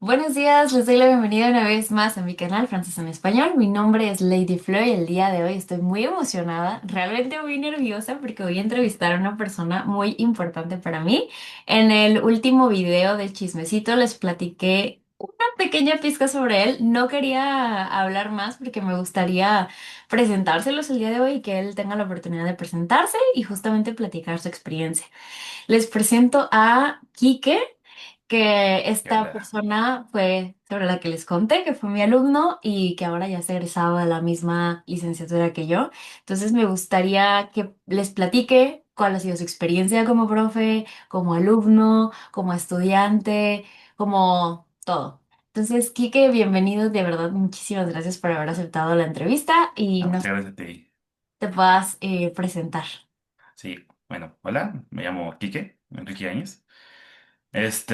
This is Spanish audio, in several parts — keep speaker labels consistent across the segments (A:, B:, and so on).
A: Buenos días, les doy la bienvenida una vez más a mi canal Francés en Español. Mi nombre es Lady Flor y el día de hoy estoy muy emocionada, realmente muy nerviosa porque voy a entrevistar a una persona muy importante para mí. En el último video del chismecito les platiqué una pequeña pizca sobre él. No quería hablar más porque me gustaría presentárselos el día de hoy y que él tenga la oportunidad de presentarse y justamente platicar su experiencia. Les presento a Quique, que
B: ¿Qué
A: esta
B: onda?
A: persona fue sobre la que les conté, que fue mi alumno y que ahora ya se ha egresado de la misma licenciatura que yo. Entonces me gustaría que les platique cuál ha sido su experiencia como profe, como alumno, como estudiante, como todo. Entonces, Quique, bienvenido, de verdad, muchísimas gracias por haber aceptado la entrevista y
B: No,
A: nos
B: muchas gracias a ti.
A: te puedas presentar.
B: Sí, bueno, hola, me llamo Quique, Enrique Áñez. Pues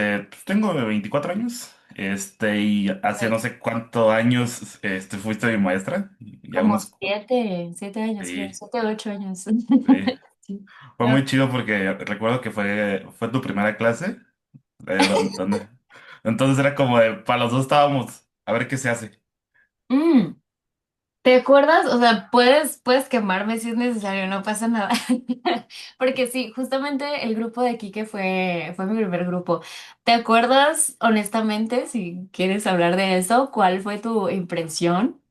B: tengo 24 años, y hace no sé cuántos años, fuiste mi maestra, ya
A: Como
B: unos,
A: 7 años, creo,
B: sí,
A: 7 u 8 años.
B: sí.
A: Sí.
B: Fue muy chido porque recuerdo que fue tu primera clase, donde, entonces era como de, para los dos estábamos, a ver qué se hace.
A: Mm, ¿te acuerdas? O sea, puedes quemarme si es necesario, no pasa nada. Porque sí, justamente el grupo de aquí que fue mi primer grupo. ¿Te acuerdas, honestamente, si quieres hablar de eso, cuál fue tu impresión?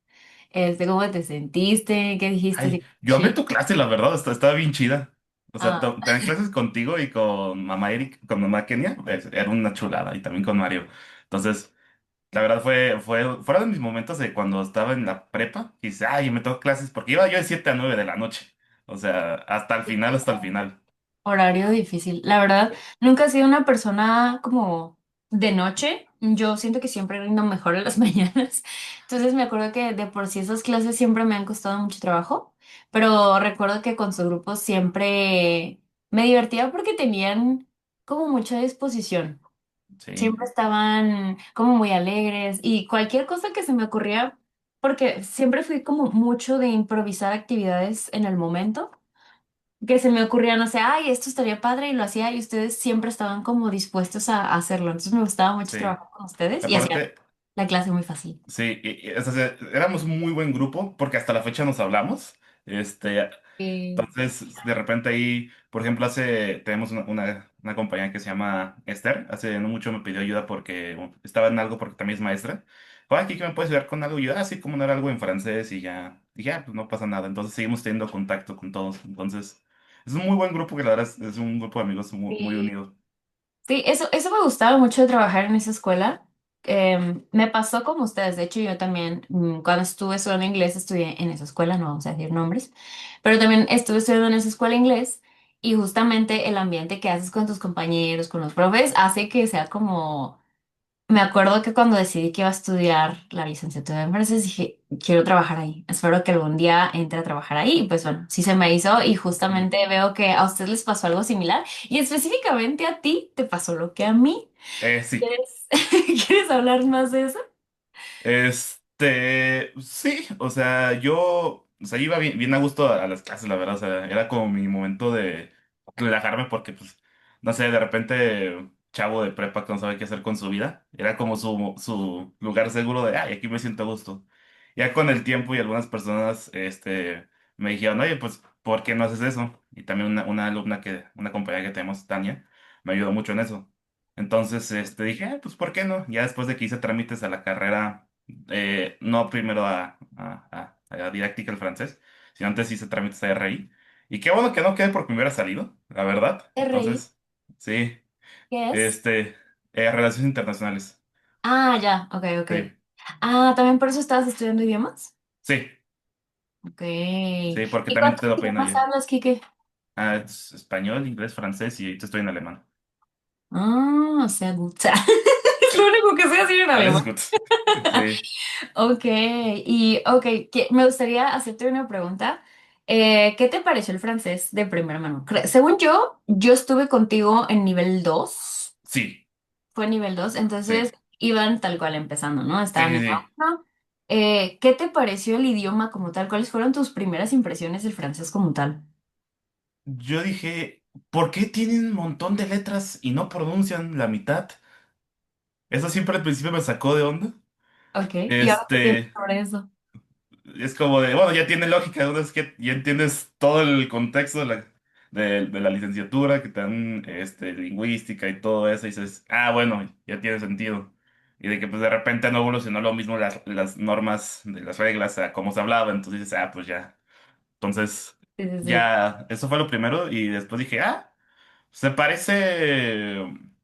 A: ¿Cómo te sentiste? ¿Qué dijiste?
B: Ay,
A: Sí,
B: yo amé
A: sí.
B: tu clase, la verdad, estaba bien chida. O sea,
A: Ah,
B: tener clases contigo y con mamá Eric, con mamá Kenia, era una chulada, y también con Mario. Entonces, la verdad fuera de mis momentos de cuando estaba en la prepa, y dice, ay, me tengo clases, porque iba yo de 7 a 9 de la noche. O sea, hasta el final, hasta el final.
A: horario difícil. La verdad, nunca he sido una persona como de noche. Yo siento que siempre rindo mejor en las mañanas. Entonces me acuerdo que de por sí esas clases siempre me han costado mucho trabajo, pero recuerdo que con su grupo siempre me divertía porque tenían como mucha disposición.
B: Sí,
A: Siempre estaban como muy alegres y cualquier cosa que se me ocurría, porque siempre fui como mucho de improvisar actividades en el momento que se me ocurría, no sé, ay, esto estaría padre y lo hacía y ustedes siempre estaban como dispuestos a hacerlo. Entonces me gustaba mucho
B: sí.
A: trabajar con ustedes y hacía
B: Aparte,
A: la clase muy fácil.
B: sí, o sea, éramos un muy buen grupo, porque hasta la fecha nos hablamos. Este, Entonces, de repente ahí, por ejemplo, tenemos una compañera que se llama Esther. Hace no mucho me pidió ayuda porque estaba en algo, porque también es maestra. Oye, ¿aquí que me puedes ayudar con algo? Y yo, sí, como no era algo en francés, y ya, dije, pues no pasa nada. Entonces seguimos teniendo contacto con todos. Entonces, es un muy buen grupo que la verdad es un grupo de amigos muy
A: Sí.
B: unido.
A: Sí, eso me gustaba mucho de trabajar en esa escuela. Me pasó como ustedes, de hecho yo también, cuando estuve estudiando inglés, estudié en esa escuela, no vamos a decir nombres, pero también estuve estudiando en esa escuela inglés y justamente el ambiente que haces con tus compañeros, con los profes, hace que sea como. Me acuerdo que cuando decidí que iba a estudiar la licenciatura en francés, dije, quiero trabajar ahí. Espero que algún día entre a trabajar ahí. Y pues bueno, sí se me hizo y
B: Mm.
A: justamente veo que a ustedes les pasó algo similar y específicamente a ti te pasó lo que a mí.
B: Sí.
A: ¿Quieres, ¿quieres hablar más de eso?
B: Sí, o sea, o sea, iba bien a gusto a las clases, la verdad. O sea, era como mi momento de relajarme porque, pues, no sé, de repente, chavo de prepa que no sabe qué hacer con su vida, era como su lugar seguro de, ay, aquí me siento a gusto. Ya con el tiempo y algunas personas, me dijeron, oye, pues, ¿por qué no haces eso? Y también una alumna una compañera que tenemos, Tania, me ayudó mucho en eso. Entonces, dije, pues, ¿por qué no? Ya después de que hice trámites a la carrera, no primero a didáctica el francés, sino antes hice trámites a RI. Y qué bueno que no quedé porque me hubiera salido, la verdad.
A: RI,
B: Entonces, sí,
A: ¿qué es?
B: este, Relaciones Internacionales.
A: Ah, ya, ok, ok.
B: Sí,
A: Ah, ¿también por eso estabas estudiando idiomas?
B: sí,
A: Ok.
B: sí, porque
A: ¿Y
B: también
A: cuántos
B: te lo pedí
A: idiomas
B: ayuda.
A: hablas, Kike?
B: Es español, inglés, francés, y ahorita estoy en alemán.
A: Ah, o sea, gut. Es lo único que sé decir en
B: A
A: alemán.
B: veces, gut. Sí,
A: Ok, y ok, me gustaría hacerte una pregunta. ¿Qué te pareció el francés de primera mano? Según yo estuve contigo en nivel 2.
B: sí,
A: Fue nivel 2,
B: sí,
A: entonces iban tal cual empezando, ¿no?
B: sí,
A: Estaban
B: sí,
A: en la
B: sí.
A: 1. ¿Qué te pareció el idioma como tal? ¿Cuáles fueron tus primeras impresiones del francés como tal?
B: Yo dije, ¿por qué tienen un montón de letras y no pronuncian la mitad? eso siempre al principio me sacó de onda.
A: Ok, ¿y ahora qué piensas
B: Este,
A: sobre eso?
B: es como de, bueno, ya tiene lógica, ¿no? Es que ya entiendes todo el contexto de la licenciatura, que te dan lingüística y todo eso, y dices, ah, bueno, ya tiene sentido. Y de que pues de repente no evolucionó lo mismo las normas de las reglas a cómo se hablaba, entonces dices, ah, pues ya. Entonces,
A: Sí, sí, sí.
B: ya, eso fue lo primero, y después dije, ah, se parece,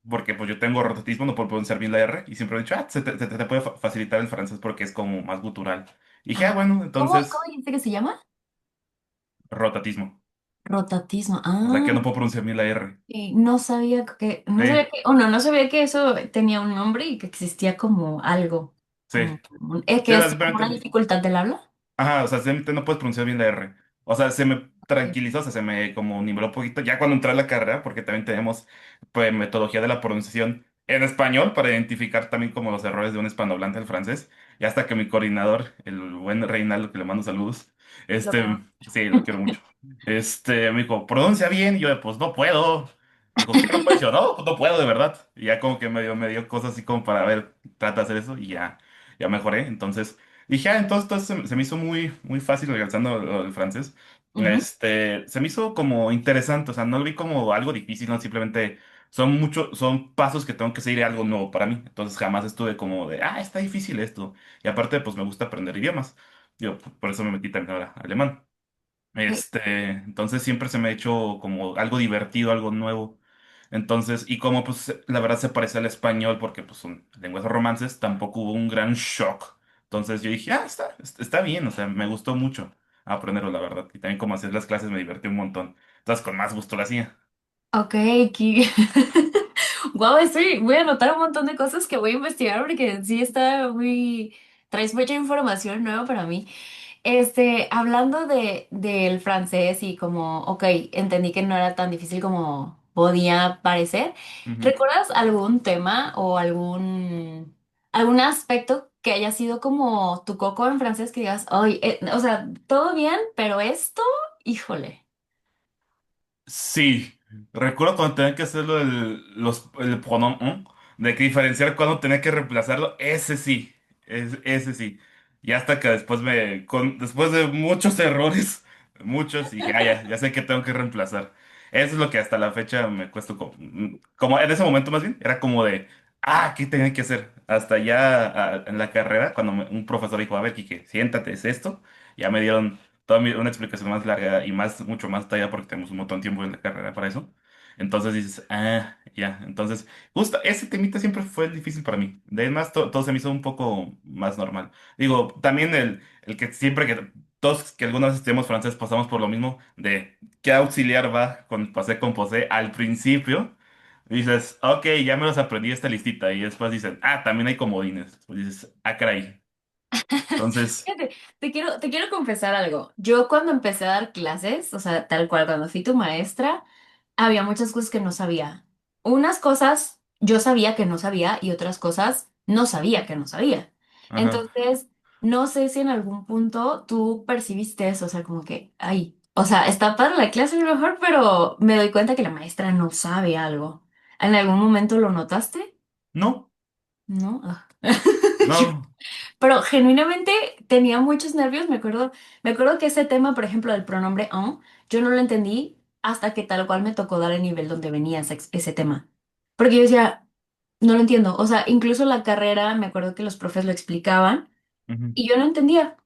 B: porque pues yo tengo rotatismo, no puedo pronunciar bien la R, y siempre he dicho, ah, se te puede facilitar el francés porque es como más gutural. Y dije, ah,
A: Ah,
B: bueno,
A: ¿cómo
B: entonces,
A: dijiste que se llama?
B: rotatismo.
A: Rotatismo.
B: O sea que
A: Ah,
B: no puedo pronunciar bien la R.
A: y no sabía
B: Sí,
A: que, no sabía que eso tenía un nombre y que existía como algo,
B: sí. Sí,
A: que
B: o
A: es
B: sea,
A: como una
B: simplemente,
A: dificultad del habla.
B: ajá, o sea, simplemente no puedes pronunciar bien la R. O sea, se me
A: Ok,
B: tranquilizó, o sea, se me como niveló un poquito ya cuando entré a la carrera, porque también tenemos pues metodología de la pronunciación en español para identificar también como los errores de un hispanohablante al francés. Y hasta que mi coordinador, el buen Reinaldo, que le mando saludos,
A: lo creo.
B: sí, lo quiero mucho. Me dijo, pronuncia bien, y yo, pues no puedo. Dijo, ¿qué no puedes? Y yo, no, pues no puedo, de verdad. Y ya como que me dio cosas así como para ver, trata de hacer eso, y ya mejoré. Entonces. Dije, ah, entonces se me hizo muy, muy fácil regresando al francés.
A: Ujú.
B: Se me hizo como interesante, o sea, no lo vi como algo difícil, no, simplemente son pasos que tengo que seguir algo nuevo para mí. Entonces jamás estuve como de, ah, está difícil esto. Y aparte, pues me gusta aprender idiomas. Yo, por eso me metí también ahora a alemán. Entonces siempre se me ha hecho como algo divertido, algo nuevo. Entonces, y como pues la verdad se parece al español porque pues son lenguas romances, tampoco hubo un gran shock. Entonces yo dije, ah, está bien, o sea, me gustó mucho aprenderlo, la verdad. Y también como hacer las clases me divertí un montón. Entonces con más gusto lo hacía.
A: Ok, wow, voy a anotar un montón de cosas que voy a investigar porque sí traes mucha información nueva para mí. Hablando del francés y como, ok, entendí que no era tan difícil como podía parecer.
B: Ujú.
A: ¿Recuerdas algún tema o algún aspecto que haya sido como tu coco en francés que digas, ay, o sea, todo bien, pero esto, híjole.
B: Sí, recuerdo cuando tenía que hacerlo el pronom on, de que diferenciar cuando tenía que reemplazarlo, ese sí, ese sí. Y hasta que después de muchos errores, muchos, dije, ah, ya sé que tengo que reemplazar. Eso es lo que hasta la fecha me cuesta como en ese momento más bien, era como de, ah, ¿qué tenía que hacer? Hasta ya en la carrera, cuando un profesor dijo, a ver, Quique, siéntate, es esto, ya me dieron una explicación más larga y mucho más detallada porque tenemos un montón de tiempo en la carrera para eso. Entonces dices, ah, ya. Entonces, justo ese temita siempre fue el difícil para mí. De ahí en más, todo se me hizo un poco más normal. Digo, también el que siempre que todos que alguna vez estudiamos francés pasamos por lo mismo de qué auxiliar va con pasé con posé al principio. Dices, ok, ya me los aprendí esta listita. Y después dicen, ah, también hay comodines. Pues dices, ah, caray. Entonces,
A: Fíjate, te quiero confesar algo. Yo cuando empecé a dar clases, o sea, tal cual, cuando fui tu maestra, había muchas cosas que no sabía. Unas cosas yo sabía que no sabía y otras cosas no sabía que no sabía.
B: ajá.
A: Entonces, no sé si en algún punto tú percibiste eso, o sea, como que, ay, o sea, está padre la clase a lo mejor, pero me doy cuenta que la maestra no sabe algo. ¿En algún momento lo notaste?
B: No,
A: ¿No? Ah.
B: no.
A: Pero genuinamente tenía muchos nervios. Me acuerdo que ese tema, por ejemplo, del pronombre on, yo no lo entendí hasta que tal cual me tocó dar el nivel donde venía ese tema. Porque yo decía, no lo entiendo. O sea, incluso la carrera, me acuerdo que los profes lo explicaban
B: Ujú.
A: y yo no entendía.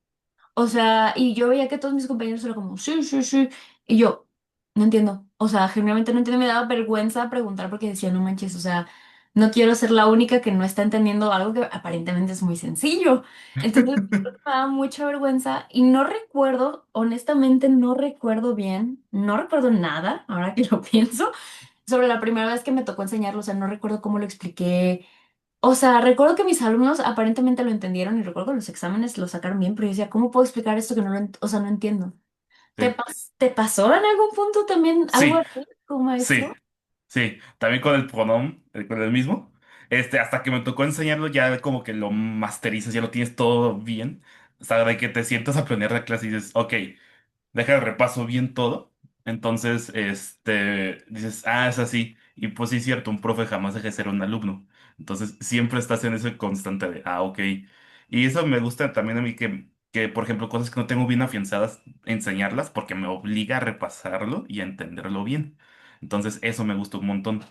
A: O sea, y yo veía que todos mis compañeros eran como, sí, sí, sí. Y yo, no entiendo. O sea, genuinamente no entiendo. Me daba vergüenza preguntar porque decía, no manches, o sea, no quiero ser la única que no está entendiendo algo que aparentemente es muy sencillo. Entonces, creo que me daba mucha vergüenza y no recuerdo, honestamente, no recuerdo bien, no recuerdo nada, ahora que lo pienso, sobre la primera vez que me tocó enseñarlo. O sea, no recuerdo cómo lo expliqué. O sea, recuerdo que mis alumnos aparentemente lo entendieron y recuerdo que los exámenes lo sacaron bien, pero yo decía, ¿cómo puedo explicar esto que o sea, no entiendo? ¿Te,
B: Sí.
A: pas- te pasó en algún punto también algo
B: Sí,
A: así como
B: sí,
A: maestro?
B: sí. También con el pronom, con el mismo. Hasta que me tocó enseñarlo, ya como que lo masterizas, ya lo tienes todo bien. O sea, de que te sientas a planear la clase y dices, ok, deja de repaso bien todo. Entonces, dices, ah, es así. Y pues sí es cierto, un profe jamás deja de ser un alumno. Entonces siempre estás en ese constante de, ok. Y eso me gusta también a mí que, por ejemplo, cosas que no tengo bien afianzadas, enseñarlas porque me obliga a repasarlo y a entenderlo bien. Entonces eso me gusta un montón.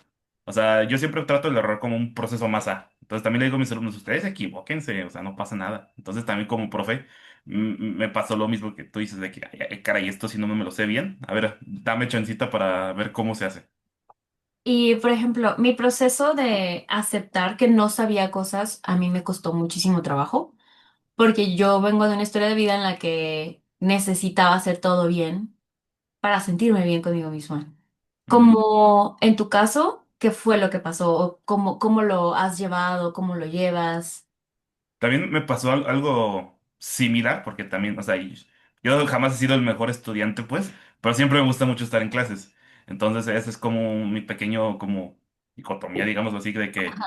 B: O sea, yo siempre trato el error como un proceso más A. Entonces también le digo a mis alumnos, ustedes equivóquense, o sea, no pasa nada. Entonces también como profe me pasó lo mismo que tú dices de que, "Ay, ay, caray, esto si no me lo sé bien. A ver, dame chancita para ver cómo se hace".
A: Y, por ejemplo, mi proceso de aceptar que no sabía cosas a mí me costó muchísimo trabajo, porque yo vengo de una historia de vida en la que necesitaba hacer todo bien para sentirme bien conmigo misma.
B: Ujú.
A: Como en tu caso, ¿qué fue lo que pasó? ¿O cómo lo has llevado? ¿Cómo lo llevas?
B: También me pasó algo similar, porque también, o sea, yo jamás he sido el mejor estudiante, pues, pero siempre me gusta mucho estar en clases. Entonces, ese es como mi pequeño, como, dicotomía, digamos así, de que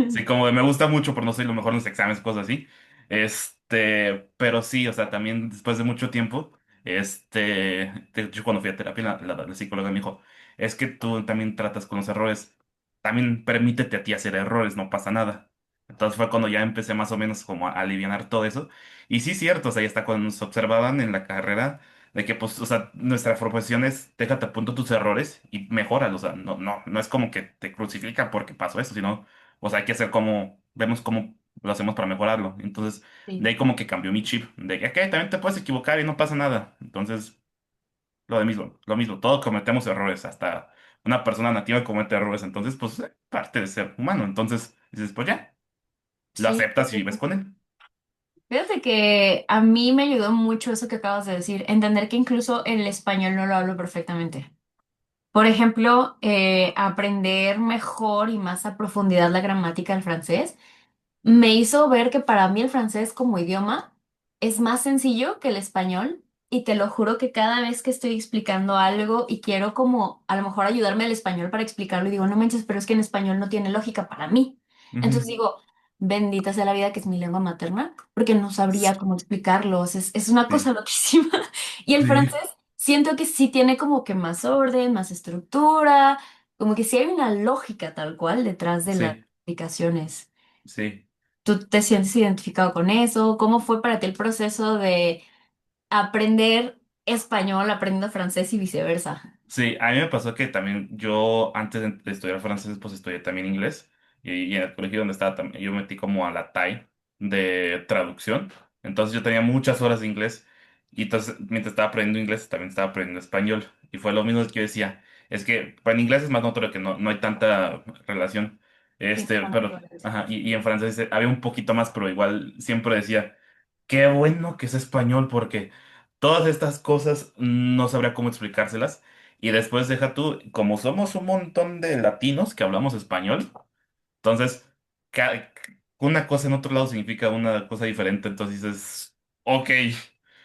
B: sí, como de me gusta mucho, pero no soy lo mejor en los exámenes, cosas así. Pero sí, o sea, también después de mucho tiempo, de hecho, cuando fui a terapia, la psicóloga me dijo, es que tú también tratas con los errores, también permítete a ti hacer errores, no pasa nada. Entonces fue cuando ya empecé más o menos como a alivianar todo eso. Y sí, cierto, o sea, ya está cuando nos observaban en la carrera, de que, pues, o sea, nuestra profesión es, déjate a punto tus errores y mejóralos, o sea, no es como que te crucifican porque pasó eso, sino o sea, hay que hacer como, vemos cómo lo hacemos para mejorarlo. Entonces, de
A: Sí.
B: ahí como que cambió mi chip, de que, ok, también te puedes equivocar y no pasa nada. Entonces, lo mismo, todos cometemos errores, hasta una persona nativa comete errores, entonces, pues, parte de ser humano. Entonces, dices, pues ya, lo
A: Sí.
B: aceptas y vives con él.
A: Fíjate que a mí me ayudó mucho eso que acabas de decir, entender que incluso el español no lo hablo perfectamente. Por ejemplo, aprender mejor y más a profundidad la gramática del francés me hizo ver que para mí el francés como idioma es más sencillo que el español y te lo juro que cada vez que estoy explicando algo y quiero como a lo mejor ayudarme al español para explicarlo y digo, no manches, pero es que en español no tiene lógica para mí. Entonces
B: Ujú.
A: digo, bendita sea la vida que es mi lengua materna, porque no sabría cómo explicarlos, es una cosa
B: Sí,
A: loquísima. Y el
B: sí,
A: francés siento que sí tiene como que más orden, más estructura, como que sí hay una lógica tal cual detrás de las
B: sí,
A: explicaciones.
B: sí.
A: ¿Tú te sientes identificado con eso? ¿Cómo fue para ti el proceso de aprender español aprendiendo francés y viceversa?
B: Sí, a mí me pasó que también yo antes de estudiar francés, pues estudié también inglés y en el colegio donde estaba también, yo metí como a la TAI de traducción. Entonces yo tenía muchas horas de inglés y entonces mientras estaba aprendiendo inglés también estaba aprendiendo español. Y fue lo mismo que yo decía, es que para en inglés es más notorio que no hay tanta relación.
A: Sí, no, no,
B: Pero, ajá, y en francés había un poquito más, pero igual siempre decía, qué bueno que es español porque todas estas cosas no sabría cómo explicárselas. Y después deja tú, como somos un montón de latinos que hablamos español, entonces una cosa en otro lado significa una cosa diferente, entonces dices, ok.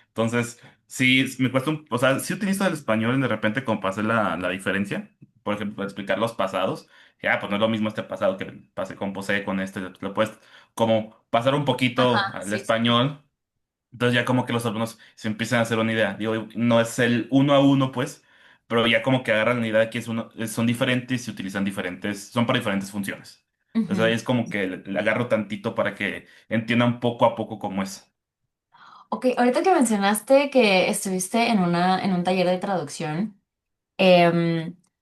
B: Entonces, sí, me cuesta o sea, sí utilizo el español de repente como para hacer la diferencia, por ejemplo, para explicar los pasados. Ya, pues no es lo mismo este pasado que pasé con Posee, con este, lo puedes como pasar un poquito
A: ajá,
B: al
A: sí, sí, sí.
B: español entonces ya como que los alumnos se empiezan a hacer una idea. Digo, no es el uno a uno, pues, pero ya como que agarran la idea de que son diferentes y se utilizan diferentes, son para diferentes funciones. Entonces ahí
A: Ujú.
B: es como que le agarro tantito para que entiendan poco a poco cómo es.
A: Ok, ahorita que mencionaste que estuviste en un taller de traducción,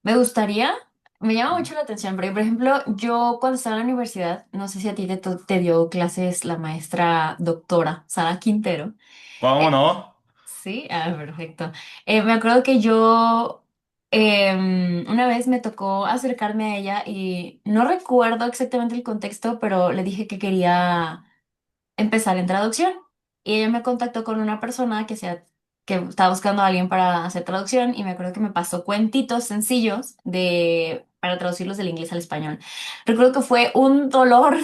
A: me gustaría, me llama
B: Ujú.
A: mucho la atención, porque por ejemplo, yo cuando estaba en la universidad, no sé si a ti te dio clases la maestra doctora Sara Quintero.
B: ¿Cómo no?
A: Sí, perfecto. Me acuerdo que yo una vez me tocó acercarme a ella y no recuerdo exactamente el contexto, pero le dije que quería empezar en traducción. Y ella me contactó con una persona que estaba buscando a alguien para hacer traducción y me acuerdo que me pasó cuentitos sencillos para traducirlos del inglés al español. Recuerdo que fue un dolor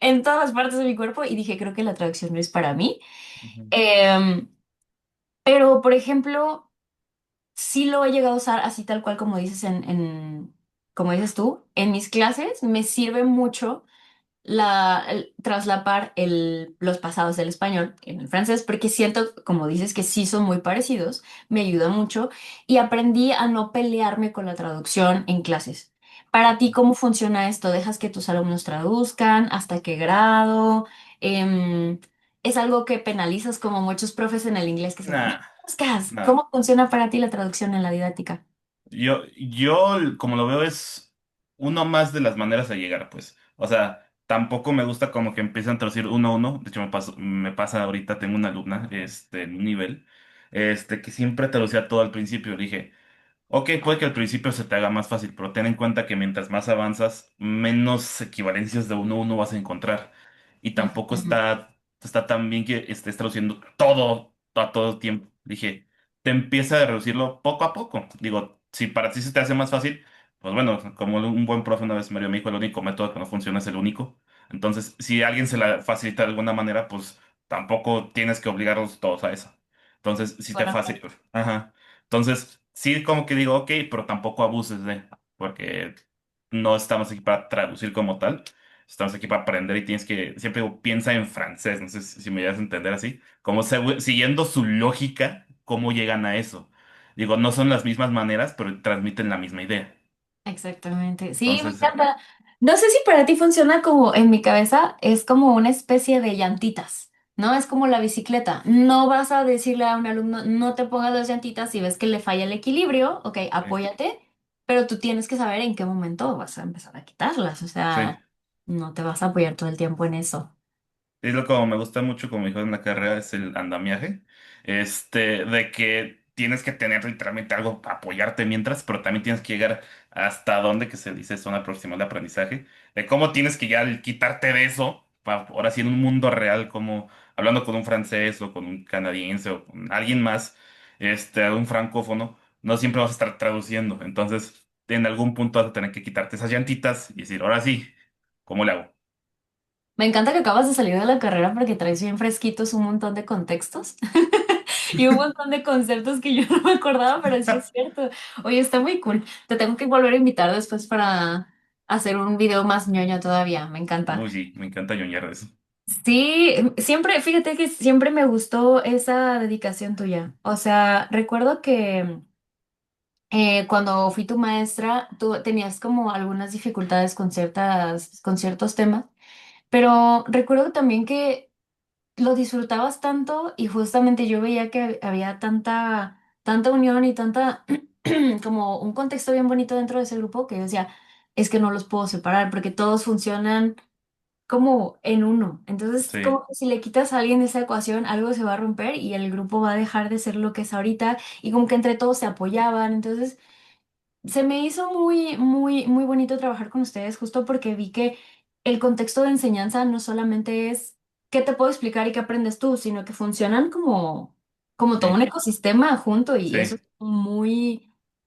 A: en todas las partes de mi cuerpo y dije, creo que la traducción no es para mí.
B: Ujú,
A: Em, pero, por ejemplo, sí lo he llegado a usar así tal cual como dices como dices tú, en mis clases me sirve mucho traslapar los pasados del español en el francés, porque siento, como dices, que sí son muy parecidos, me ayuda mucho y aprendí a no pelearme con la traducción en clases. Para ti, ¿cómo funciona esto? ¿Dejas que tus alumnos traduzcan? ¿Hasta qué grado? Em, ¿Es algo que penalizas como muchos profes en el inglés que son, no
B: Nah,
A: traduzcas?
B: nada.
A: ¿Cómo funciona para ti la traducción en la didáctica?
B: Yo, como lo veo, es uno más de las maneras de llegar, pues. O sea, tampoco me gusta como que empiezan a traducir uno a uno. De hecho, me pasa ahorita, tengo una alumna, en un nivel, que siempre traducía todo al principio. Le dije, ok, puede que al principio se te haga más fácil, pero ten en cuenta que mientras más avanzas, menos equivalencias de uno a uno vas a encontrar. Y tampoco
A: Ujú.
B: está tan bien que estés traduciendo todo a todo tiempo. Dije, te empieza a reducirlo poco a poco. Digo, si para ti se te hace más fácil, pues bueno, como un buen profe una vez Mario me dijo, el único método que no funciona es el único. Entonces, si alguien se la facilita de alguna manera, pues tampoco tienes que obligarlos todos a eso. Entonces, si te
A: Bueno,
B: facilita. Ajá. Entonces, sí, como que digo, ok, pero tampoco abuses de, porque no estamos aquí para traducir como tal, estamos aquí para aprender y tienes que, siempre digo, piensa en francés, no sé si me llegas a entender así, como siguiendo su lógica, cómo llegan a eso. Digo, no son las mismas maneras, pero transmiten la misma idea.
A: exactamente. Sí, me
B: Entonces,
A: encanta. No sé si para ti funciona como en mi cabeza, es como una especie de llantitas, ¿no? Es como la bicicleta. No vas a decirle a un alumno, no te pongas las llantitas si ves que le falla el equilibrio, ok,
B: sí,
A: apóyate, pero tú tienes que saber en qué momento vas a empezar a quitarlas. O
B: sí.
A: sea, no te vas a apoyar todo el tiempo en eso.
B: Es lo que me gusta mucho, como dijo en la carrera, es el andamiaje. De que tienes que tener literalmente algo para apoyarte mientras, pero también tienes que llegar hasta donde que se dice zona proximal de aprendizaje. De cómo tienes que ya quitarte de eso, para ahora sí en un mundo real, como hablando con un francés o con un canadiense o con alguien más, un francófono, no siempre vas a estar traduciendo. Entonces, en algún punto vas a tener que quitarte esas llantitas y decir, ahora sí, ¿cómo le hago?
A: Me encanta que acabas de salir de la carrera porque traes bien fresquitos un montón de contextos. Y un montón de conceptos que yo no me acordaba, pero sí es cierto. Oye, está muy cool. Te tengo que volver a invitar después para hacer un video más ñoño todavía. Me encanta.
B: Uy, sí, me encanta ñoñar de eso.
A: Sí, siempre, fíjate que siempre me gustó esa dedicación tuya. O sea, recuerdo que cuando fui tu maestra, tú tenías como algunas dificultades con ciertos temas, pero recuerdo también que lo disfrutabas tanto y justamente yo veía que había tanta unión y tanta como un contexto bien bonito dentro de ese grupo que yo decía, es que no los puedo separar porque todos funcionan como en uno. Entonces,
B: Sí,
A: como que si le quitas a alguien de esa ecuación, algo se va a romper y el grupo va a dejar de ser lo que es ahorita y como que entre todos se apoyaban. Entonces, se me hizo muy bonito trabajar con ustedes justo porque vi que el contexto de enseñanza no solamente es qué te puedo explicar y qué aprendes tú, sino que funcionan como todo un
B: sí,
A: ecosistema junto y eso
B: sí,
A: es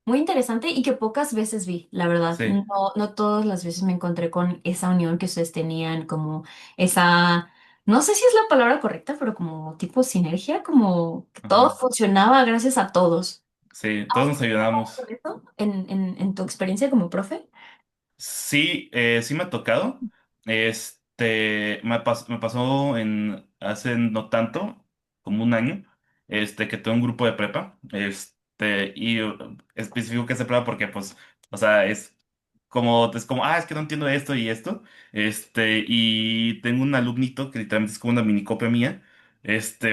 A: muy interesante y que pocas veces vi, la verdad.
B: sí.
A: No todas las veces me encontré con esa unión que ustedes tenían, como esa, no sé si es la palabra correcta, pero como tipo sinergia, como que todo
B: Ajá.
A: funcionaba gracias a todos.
B: Sí, todos nos ayudamos.
A: ¿Con eso en tu experiencia como profe?
B: Sí, sí me ha tocado. Me pasó hace no tanto, como un año, que tuve un grupo de prepa, y específico que es de prepa porque, pues, o sea, es como, es que no entiendo esto y esto, y tengo un alumnito que literalmente es como una mini copia mía,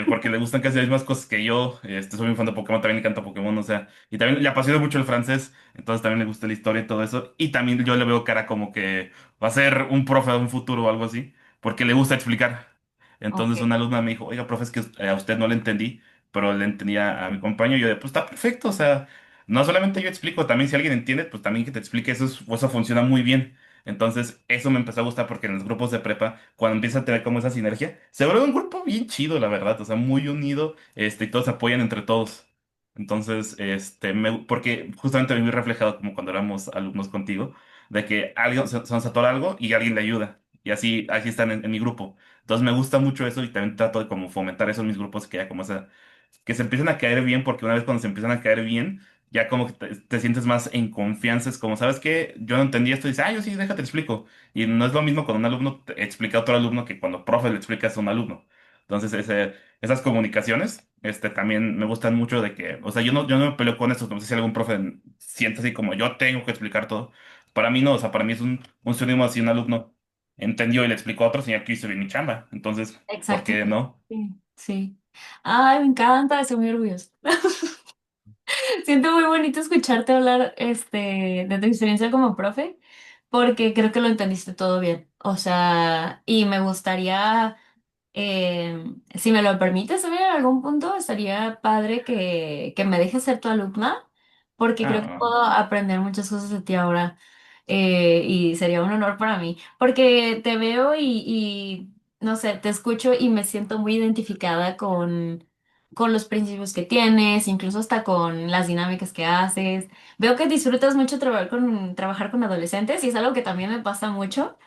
B: porque le gustan casi las mismas cosas que yo, soy muy fan de Pokémon, también le encanta Pokémon, o sea, y también le apasiona mucho el francés. Entonces también le gusta la historia y todo eso. Y también yo le veo cara como que va a ser un profe de un futuro o algo así, porque le gusta explicar.
A: Ok.
B: Entonces una alumna me dijo, oiga, profe, es que a usted no le entendí, pero le entendía a mi compañero. Y yo de, pues está perfecto, o sea, no solamente yo explico, también si alguien entiende, pues también que te explique, eso funciona muy bien. Entonces eso me empezó a gustar porque en los grupos de prepa, cuando empieza a tener como esa sinergia, se vuelve un grupo bien chido, la verdad, o sea, muy unido, y todos se apoyan entre todos. Entonces, porque justamente me vi reflejado como cuando éramos alumnos contigo, de que alguien se nos atora algo y alguien le ayuda. Y así están en mi grupo. Entonces me gusta mucho eso y también trato de como fomentar eso en mis grupos, que ya como esa, que se empiecen a caer bien, porque una vez cuando se empiezan a caer bien, ya como que te sientes más en confianza. Es como, ¿sabes qué? Yo no entendí esto y dices, yo sí, déjate explico. Y no es lo mismo cuando un alumno te explica a otro alumno que cuando profe le explicas a un alumno. Entonces, esas comunicaciones, también me gustan mucho de que, o sea, yo no me peleo con eso, no sé si algún profe siente así como yo tengo que explicar todo, Para mí no, o sea, para mí es un sinónimo si un alumno entendió y le explicó a otro señor que hizo bien mi chamba. Entonces, ¿por
A: Exacto.
B: qué no?
A: Sí, sí. Ay, me encanta, estoy muy orgullosa. Siento muy bonito escucharte hablar, de tu experiencia como profe, porque creo que lo entendiste todo bien. O sea, y me gustaría, si me lo permites, también en algún punto estaría padre que me dejes ser tu alumna, porque creo que
B: Ah,
A: puedo aprender muchas cosas de ti ahora, y sería un honor para mí, porque te veo no sé, te escucho y me siento muy identificada con los principios que tienes, incluso hasta con las dinámicas que haces. Veo que disfrutas mucho trabajar con adolescentes y es algo que también me pasa mucho.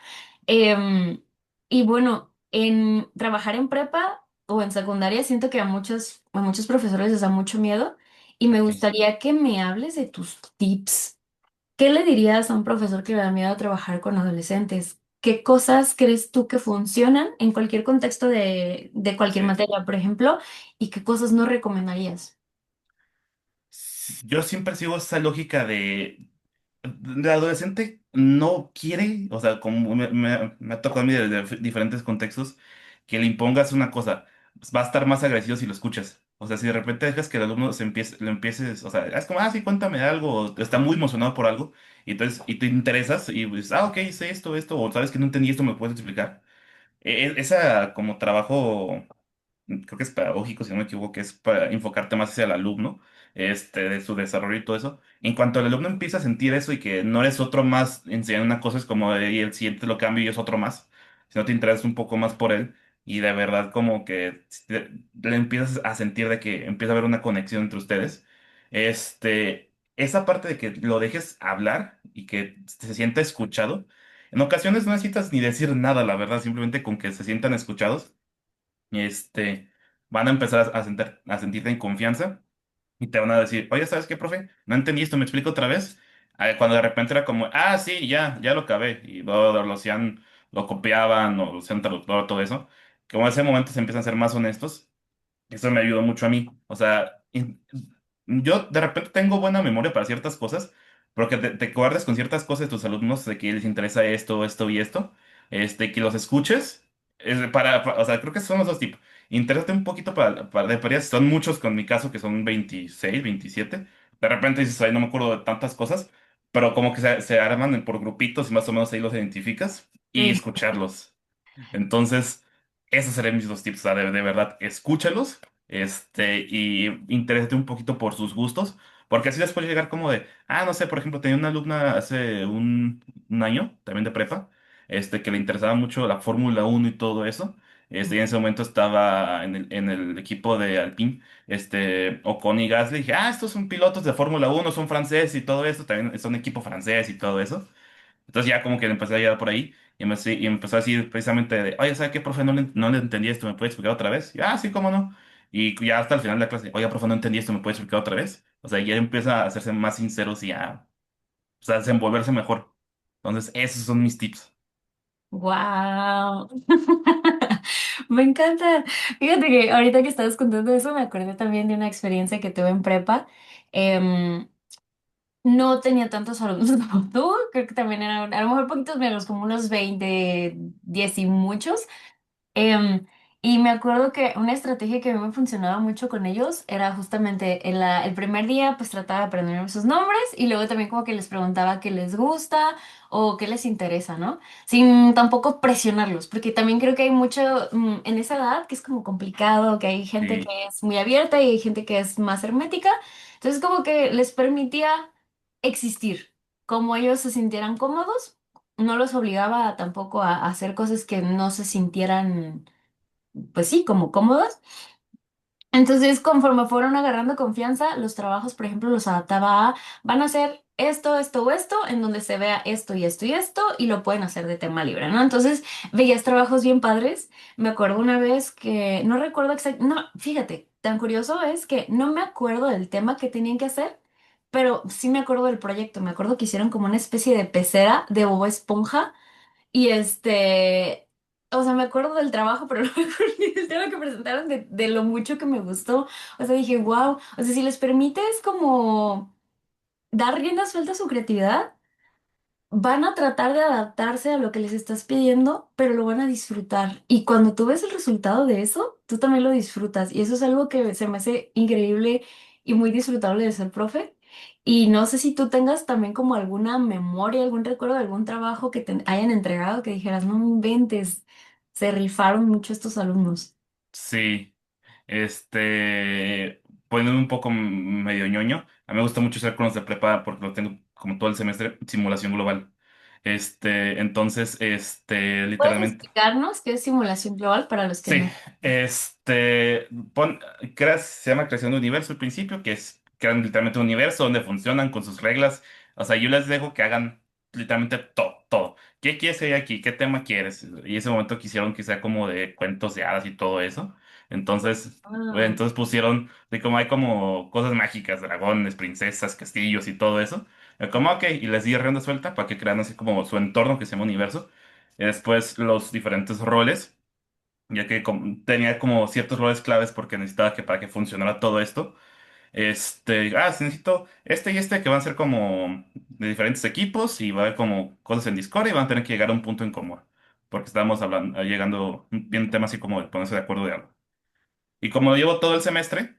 A: Em, y bueno, en trabajar en prepa o en secundaria siento que a muchos profesores les da mucho miedo y me
B: sí.
A: gustaría que me hables de tus tips. ¿Qué le dirías a un profesor que le da miedo a trabajar con adolescentes? ¿Qué cosas crees tú que funcionan en cualquier contexto de cualquier
B: Sí.
A: materia, por ejemplo, y qué cosas no recomendarías?
B: Yo siempre sigo esa lógica de el adolescente no quiere, o sea, como me ha tocado a mí de diferentes contextos, que le impongas una cosa, pues va a estar más agresivo si lo escuchas. O sea, si de repente dejas que el alumno lo empieces, o sea, es como, sí, cuéntame algo, o está muy emocionado por algo, y entonces, y te interesas, y dices, ok, sé esto, o sabes que no entendí esto, ¿me puedes explicar? Esa como trabajo creo que es pedagógico, si no me equivoco, que es para enfocarte más hacia el alumno, de su desarrollo y todo eso. En cuanto el alumno empieza a sentir eso y que no eres otro más enseñando una cosa, es como y el siguiente lo cambio y es otro más, si no te interesas un poco más por él y de verdad como que le empiezas a sentir de que empieza a haber una conexión entre ustedes, esa parte de que lo dejes hablar y que se sienta escuchado. En ocasiones no necesitas ni decir nada, la verdad, simplemente con que se sientan escuchados van a empezar a sentirte en confianza y te van a decir, oye, ¿sabes qué, profe? No entendí esto, ¿me explico otra vez? Cuando de repente era como, sí, ya lo acabé. Y luego lo hacían, lo copiaban o lo hacían traductor, todo eso. Como en ese momento se empiezan a ser más honestos, eso me ayudó mucho a mí. O sea, yo de repente tengo buena memoria para ciertas cosas, porque te guardas con ciertas cosas de tus alumnos de que les interesa esto y esto, que los escuches. O sea, creo que son los dos tipos. Interésate un poquito de periodos, son muchos con mi caso, que son 26 27. De repente dices, ay, no me acuerdo de tantas cosas, pero como que se arman por grupitos y más o menos ahí los identificas y
A: Sí.
B: escucharlos. Entonces, esos serían mis dos tips. O sea, de verdad, escúchalos, y interésate un poquito por sus gustos, porque así después llegar como de, no sé, por ejemplo, tenía una alumna hace un año, también de prepa, que le interesaba mucho la Fórmula 1 y todo eso. Y en ese momento estaba en el equipo de Alpine, Ocon y Gasly. Dije, estos son pilotos de Fórmula 1, son franceses y todo eso, también son equipo francés y todo eso. Entonces ya como que le empecé a llegar por ahí y me empezó a decir precisamente de, oye, ¿sabe qué, profe? No le entendí esto, ¿me puede explicar otra vez? Y, sí, cómo no. Y ya hasta el final de la clase, oye, profe, no entendí esto, ¿me puede explicar otra vez? O sea, ya empieza a hacerse más sinceros y o sea, a desenvolverse mejor. Entonces, esos son mis tips.
A: Wow. Me encanta. Fíjate que ahorita que estabas contando eso, me acordé también de una experiencia que tuve en prepa. Em, no tenía tantos alumnos como tú, creo que también eran a lo mejor poquitos menos, como unos 20 10 y muchos. Em, y me acuerdo que una estrategia que a mí me funcionaba mucho con ellos era justamente el primer día pues trataba de aprender sus nombres y luego también como que les preguntaba qué les gusta o qué les interesa, ¿no? Sin tampoco presionarlos, porque también creo que hay mucho en esa edad que es como complicado, que hay gente
B: Sí,
A: que es muy abierta y hay gente que es más hermética, entonces como que les permitía existir, como ellos se sintieran cómodos, no los obligaba tampoco a hacer cosas que no se sintieran, pues sí, como cómodas. Entonces, conforme fueron agarrando confianza, los trabajos, por ejemplo, los adaptaba a, van a hacer esto o esto, en donde se vea esto y esto y esto, y lo pueden hacer de tema libre, ¿no? Entonces, veías trabajos bien padres. Me acuerdo una vez que, no recuerdo exactamente, no, fíjate, tan curioso es que no me acuerdo del tema que tenían que hacer, pero sí me acuerdo del proyecto. Me acuerdo que hicieron como una especie de pecera de Bob Esponja y o sea, me acuerdo del trabajo, pero no me acuerdo ni del tema que presentaron de lo mucho que me gustó. O sea, dije, wow, o sea, si les permites como dar rienda suelta a su creatividad, van a tratar de adaptarse a lo que les estás pidiendo, pero lo van a disfrutar. Y cuando tú ves el resultado de eso, tú también lo disfrutas. Y eso es algo que se me hace increíble y muy disfrutable de ser profe. Y no sé si tú tengas también como alguna memoria, algún recuerdo de algún trabajo que te hayan entregado que dijeras, no inventes, se rifaron mucho estos alumnos.
B: Sí, poniéndome un poco medio ñoño, a mí me gusta mucho hacer con los de prepa porque lo tengo como todo el semestre, simulación global. Entonces,
A: ¿Puedes
B: literalmente.
A: explicarnos qué es simulación global para los que
B: Sí,
A: no?
B: se llama creación de universo al principio, que es crean literalmente un universo donde funcionan con sus reglas. O sea, yo les dejo que hagan literalmente todo, todo. ¿Qué quieres que haya aquí? ¿Qué tema quieres? Y ese momento quisieron que sea como de cuentos de hadas y todo eso. Entonces,
A: Ah,
B: pusieron, de como hay como cosas mágicas, dragones, princesas, castillos y todo eso. Como, ok, y les di rienda suelta para que crean así como su entorno que se llama universo. Y después los diferentes roles ya que tenía como ciertos roles claves porque necesitaba que para que funcionara todo esto, necesito este y este que van a ser como de diferentes equipos y va a haber como cosas en Discord y van a tener que llegar a un punto en común, porque estábamos hablando, llegando bien tema así como de ponerse de acuerdo de algo. Y como lo llevo todo el semestre,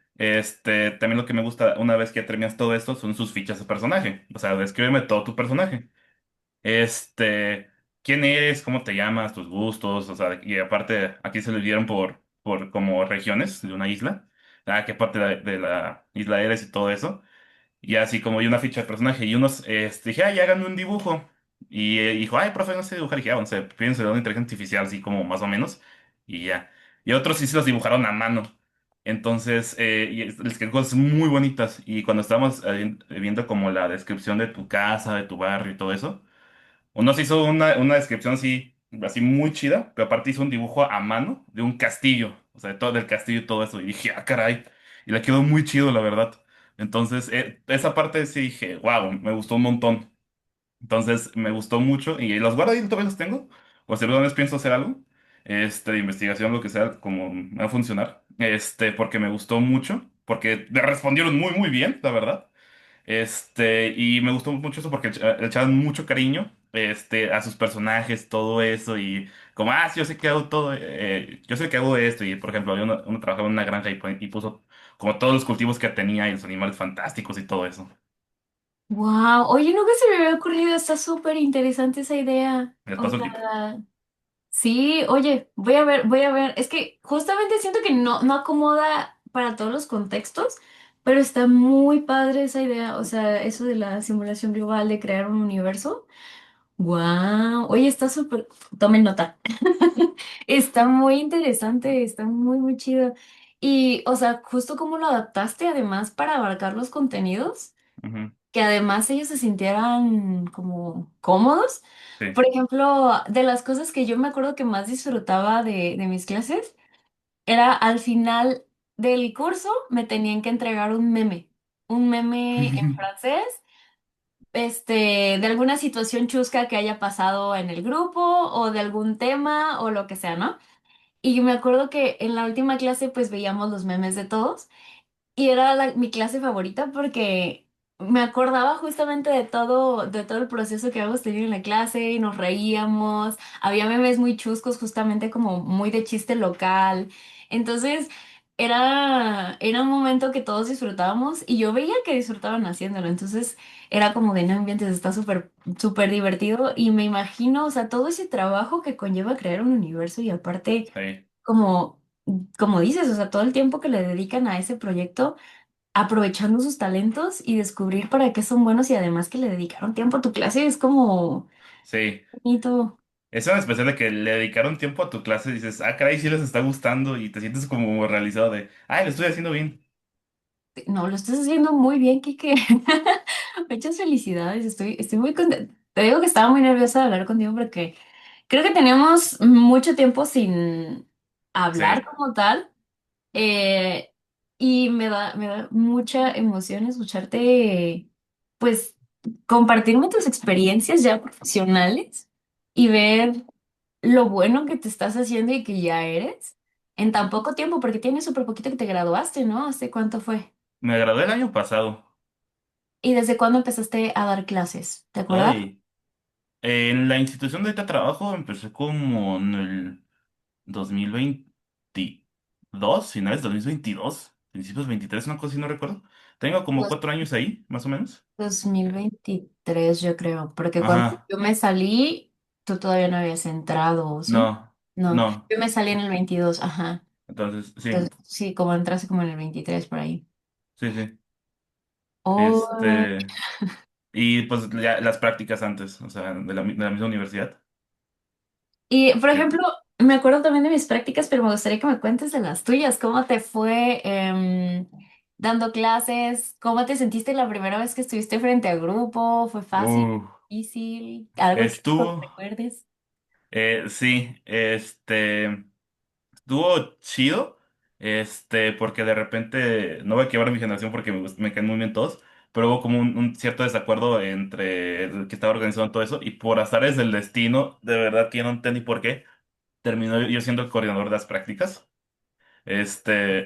B: también lo que me gusta una vez que terminas todo esto son sus fichas de personaje, o sea, descríbeme todo tu personaje. Este, ¿Quién eres? ¿Cómo te llamas? ¿Tus gustos? O sea, y aparte, aquí se lo dieron por como regiones de una isla. ¿Qué parte de la isla eres y todo eso? Y así como hay una ficha de personaje y unos, dije, ay, háganme un dibujo. Y dijo, ay, profe, no sé dibujar. Y dije, no sé, pienso de una inteligencia artificial, así como más o menos. Y ya. Y otros sí se los dibujaron a mano. Entonces, les quedó cosas muy bonitas. Y cuando estábamos viendo como la descripción de tu casa, de tu barrio y todo eso. Uno se hizo una descripción así muy chida, pero aparte hizo un dibujo a mano de un castillo, o sea, de todo del castillo y todo eso. Y dije, caray. Y le quedó muy chido, la verdad. Entonces, esa parte sí dije, wow, me gustó un montón. Entonces, me gustó mucho y los guardo ahí, todavía los tengo. O si alguna vez pienso hacer algo, de investigación, lo que sea, como me va a funcionar. Porque me gustó mucho, porque me respondieron muy, muy bien, la verdad. Y me gustó mucho eso porque le echaban mucho cariño, a sus personajes, todo eso, y como, sí, yo sé que hago todo, yo sé que hago esto, y por ejemplo, había uno trabajaba en una granja y puso como todos los cultivos que tenía y los animales fantásticos y todo eso.
A: wow, oye, nunca se me había ocurrido, está súper interesante esa idea.
B: Les
A: O
B: paso el link.
A: sea, sí, oye, voy a ver. Es que justamente siento que no acomoda para todos los contextos, pero está muy padre esa idea. O sea, eso de la simulación global, de crear un universo. Wow, oye, está súper. Tomen nota. Está muy interesante, está muy, muy chido. Y, o sea, justo cómo lo adaptaste además para abarcar los contenidos,
B: Ujú,
A: que además ellos se sintieran como cómodos.
B: sí.
A: Por ejemplo, de las cosas que yo me acuerdo que más disfrutaba de mis clases, era al final del curso me tenían que entregar un meme en francés, de alguna situación chusca que haya pasado en el grupo o de algún tema o lo que sea, ¿no? Y me acuerdo que en la última clase pues veíamos los memes de todos. Y era mi clase favorita porque me acordaba justamente de todo el proceso que habíamos tenido en la clase y nos reíamos. Había memes muy chuscos, justamente como muy de chiste local. Entonces, era un momento que todos disfrutábamos y yo veía que disfrutaban haciéndolo. Entonces, era como de no ambientes, está súper, súper divertido y me imagino, o sea, todo ese trabajo que conlleva crear un universo y aparte,
B: Sí,
A: como como dices, o sea, todo el tiempo que le dedican a ese proyecto, aprovechando sus talentos y descubrir para qué son buenos y además que le dedicaron tiempo a tu clase, es como
B: sí.
A: bonito.
B: Es en especial de que le dedicaron tiempo a tu clase y dices, caray, sí les está gustando y te sientes como realizado de, lo estoy haciendo bien.
A: No, lo estás haciendo muy bien, Kike. Muchas felicidades, estoy muy contenta. Te digo que estaba muy nerviosa de hablar contigo porque creo que tenemos mucho tiempo sin hablar
B: Sí,
A: como tal. Eh, y me da mucha emoción escucharte, pues, compartirme tus experiencias ya profesionales y ver lo bueno que te estás haciendo y que ya eres en tan poco tiempo, porque tienes súper poquito que te graduaste, ¿no? ¿Hace cuánto fue?
B: me gradué el año pasado.
A: ¿Y desde cuándo empezaste a dar clases? ¿Te acuerdas?
B: Ay. En la institución de ahorita trabajo empecé como en el 2022, finales de 2022, principios 23, una cosa así, no recuerdo. Tengo como
A: Dos-
B: 4 años ahí, más o menos.
A: 2023 yo creo, porque cuando
B: Ajá,
A: yo me salí, tú todavía no habías entrado, ¿sí?
B: no,
A: No,
B: no.
A: yo me salí en el 22, ajá.
B: Entonces, sí,
A: Entonces, sí, como entraste como en el 23 por ahí.
B: sí, sí.
A: Oh,
B: Este, y pues ya las prácticas antes, o sea, de la misma universidad.
A: y, por
B: Que,
A: ejemplo, me acuerdo también de mis prácticas, pero me gustaría que me cuentes de las tuyas. ¿Cómo te fue dando clases? ¿Cómo te sentiste la primera vez que estuviste frente a grupo? ¿Fue fácil?
B: uh,
A: ¿Difícil? ¿Algo que
B: estuvo,
A: recuerdes?
B: sí, estuvo chido, porque de repente, no voy a quebrar mi generación porque me caen muy bien todos, pero hubo como un cierto desacuerdo entre el que estaba organizando todo eso y por azares del destino, de verdad que yo no entendí por qué, terminó yo siendo el coordinador de las prácticas.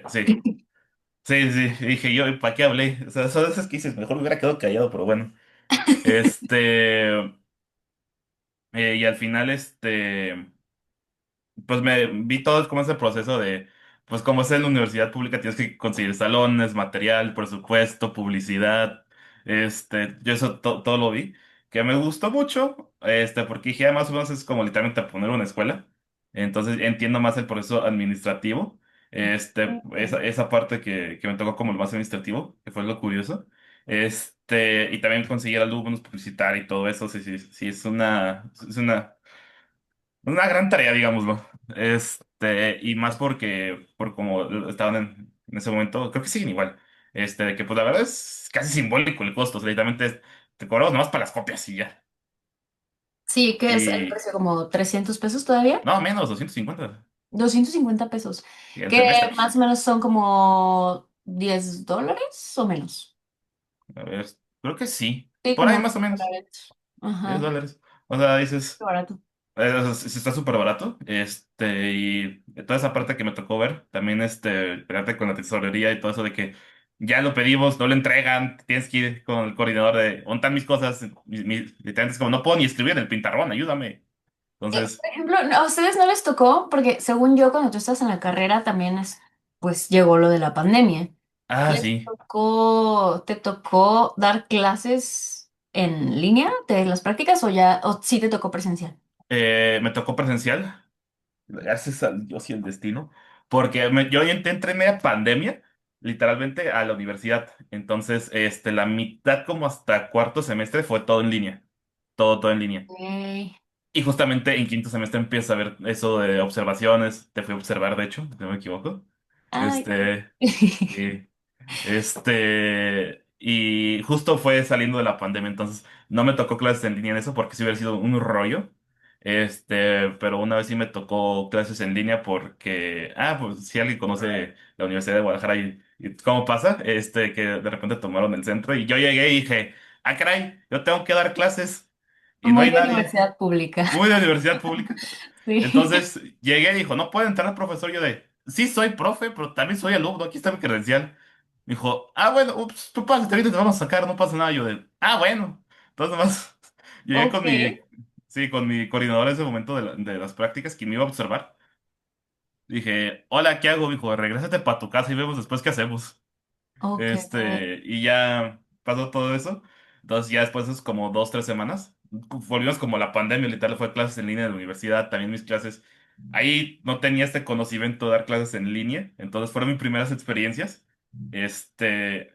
B: Sí, sí, sí, dije yo, ¿para qué hablé? O sea, son esas que dices, mejor me hubiera quedado callado, pero bueno. Este, y al final, pues me vi todo como ese proceso de, pues como es en la universidad pública, tienes que conseguir salones, material, presupuesto, publicidad, yo eso todo lo vi, que me gustó mucho, porque dije, más o menos es como literalmente poner una escuela, entonces entiendo más el proceso administrativo, esa parte que me tocó como el más administrativo, que fue lo curioso, y también conseguir alumnos, publicitar y todo eso, sí, sí, sí, es una gran tarea, digámoslo. Y más por como estaban en ese momento, creo que siguen igual. De que pues la verdad es casi simbólico el costo, o sea, literalmente te cobramos nomás para las copias y ya.
A: Sí, ¿qué es el
B: Y
A: precio? ¿Como 300 pesos todavía?
B: no, menos, 250
A: 250 pesos,
B: y el
A: que
B: semestre.
A: más o menos son como $10 o menos.
B: A ver, creo que sí.
A: Sí,
B: Por ahí
A: como
B: más o menos,
A: $10.
B: 10
A: Ajá,
B: dólares. O sea,
A: qué
B: dices.
A: barato.
B: Sí está súper barato. Y toda esa parte que me tocó ver, también pegarte con la tesorería y todo eso de que ya lo pedimos, no lo entregan, tienes que ir con el coordinador de, ¿dónde están mis cosas? Literalmente es como, no puedo ni escribir en el pintarrón, ayúdame. Entonces,
A: Por ejemplo, ¿a ustedes no les tocó? Porque según yo, cuando tú estás en la carrera también pues llegó lo de la pandemia. ¿Les
B: sí,
A: tocó, te tocó dar clases en línea de las prácticas o sí te tocó presencial?
B: me tocó presencial, gracias a Dios y el destino, porque yo entré en media pandemia, literalmente a la universidad. Entonces, la mitad como hasta cuarto semestre fue todo en línea, todo en línea.
A: Ok.
B: Y justamente en quinto semestre empieza a ver eso de observaciones. Te fui a observar, de hecho, si no me equivoco.
A: Ay.
B: Este, sí. Y justo fue saliendo de la pandemia, entonces no me tocó clases en línea en eso porque si hubiera sido un rollo. Pero una vez sí me tocó clases en línea porque, pues si alguien conoce la Universidad de Guadalajara y cómo pasa, que de repente tomaron el centro y yo llegué y dije, caray, yo tengo que dar clases y no
A: Muy
B: hay
A: de
B: nadie.
A: universidad pública.
B: Muy de universidad pública.
A: Sí.
B: Entonces llegué y dijo, no puede entrar el profesor. Yo de, sí soy profe, pero también soy alumno, aquí está mi credencial. Dijo, bueno, ups, tú pásate, ahorita te vamos a sacar, no pasa nada. Yo de, bueno. Entonces nomás llegué
A: Ok,
B: sí, con mi coordinador en ese momento de las prácticas, que me iba a observar. Dije, hola, ¿qué hago? Dijo, regrésate para tu casa y vemos después qué hacemos.
A: ok.
B: Y ya pasó todo eso. Entonces ya después es como 2, 3 semanas. Volvimos como la pandemia, literal, fue clases en línea de la universidad, también mis clases. Ahí no tenía este conocimiento de dar clases en línea, entonces fueron mis primeras experiencias.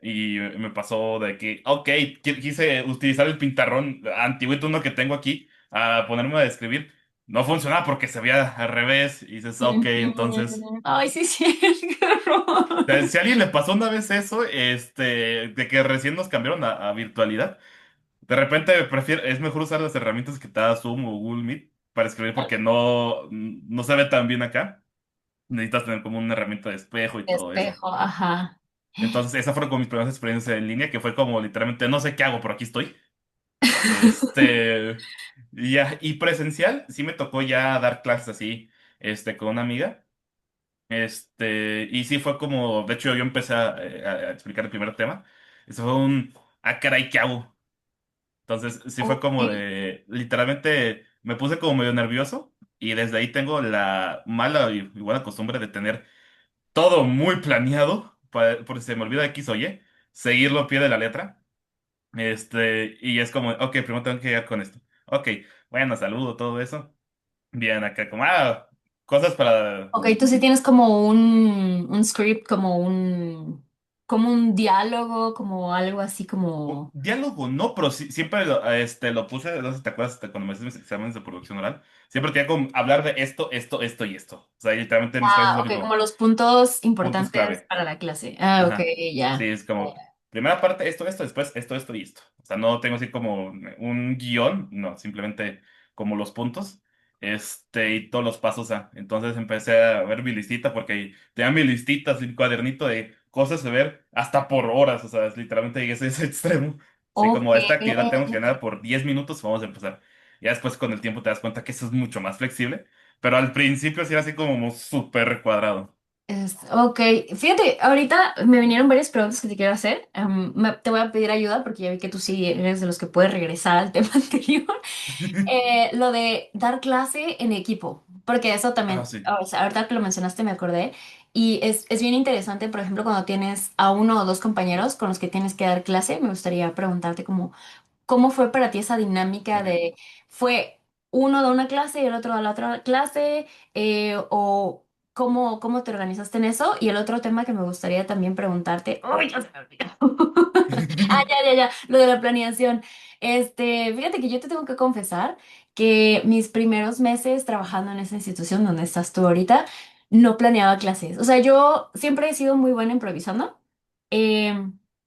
B: Y me pasó de que, ok, quise utilizar el pintarrón antiguito uno que tengo aquí a ponerme a escribir. No funcionaba porque se veía al revés y dices, ok, entonces.
A: Ujú. Ay, sí, sí, qué horror.
B: Si a alguien le pasó una vez eso, de que recién nos cambiaron a virtualidad, de repente es mejor usar las herramientas que te da Zoom o Google Meet para escribir porque no se ve tan bien acá. Necesitas tener como una herramienta de espejo y todo eso.
A: Espejo, ajá.
B: Entonces, esas fueron como mis primeras experiencias en línea, que fue como literalmente, no sé qué hago, pero aquí estoy. Este, y presencial, sí me tocó ya dar clases así, con una amiga. Y sí fue como, de hecho yo empecé a explicar el primer tema. Eso fue caray, ¿qué hago? Entonces, sí fue
A: Ok.
B: como de, literalmente me puse como medio nervioso y desde ahí tengo la mala y buena costumbre de tener todo muy planeado, por si se me olvida X o Y, seguirlo a pie de la letra. Y es como, ok, primero tengo que llegar con esto. Ok, bueno, saludo, todo eso. Bien, acá como, cosas para...
A: Ok, tú sí tienes como un script, como un diálogo, como algo así como...
B: Diálogo no, pero siempre lo puse, no sé si te acuerdas cuando me hacías mis exámenes de producción oral, siempre tenía como hablar de esto, esto, esto y esto. O sea, literalmente en mis clases es
A: Ah,
B: lo
A: ok, como
B: mismo,
A: los puntos
B: puntos
A: importantes
B: clave.
A: para la clase. Ah, ok,
B: Ajá. Sí,
A: ya.
B: es como, primera parte, esto, después esto, esto y esto. O sea, no tengo así como un guión, no, simplemente como los puntos, y todos los pasos. Entonces empecé a ver mi listita, porque tenía mi listita, así, un cuadernito de cosas de ver hasta por horas. O sea, literalmente llegué a ese extremo. Así
A: Ok.
B: como esta actividad tengo que ganar por 10 minutos, vamos a empezar. Ya después con el tiempo te das cuenta que eso es mucho más flexible, pero al principio sí era así como súper cuadrado.
A: Ok, fíjate, ahorita me vinieron varias preguntas que te quiero hacer. Te voy a pedir ayuda porque ya vi que tú sí eres de los que puedes regresar al tema anterior. Lo de dar clase en equipo, porque eso
B: Ah,
A: también,
B: sí.
A: o sea, ahorita que lo mencionaste me acordé, y es bien interesante, por ejemplo, cuando tienes a uno o dos compañeros con los que tienes que dar clase, me gustaría preguntarte como, ¿cómo fue para ti esa dinámica
B: Ok.
A: de, fue uno de una clase y el otro de la otra clase, o cómo te organizaste en eso? Y el otro tema que me gustaría también preguntarte, ¡uy, ya se me olvidó! Ah, ya, lo de la planeación. Fíjate que yo te tengo que confesar que mis primeros meses trabajando en esa institución donde estás tú ahorita, no planeaba clases. O sea, yo siempre he sido muy buena improvisando, eh,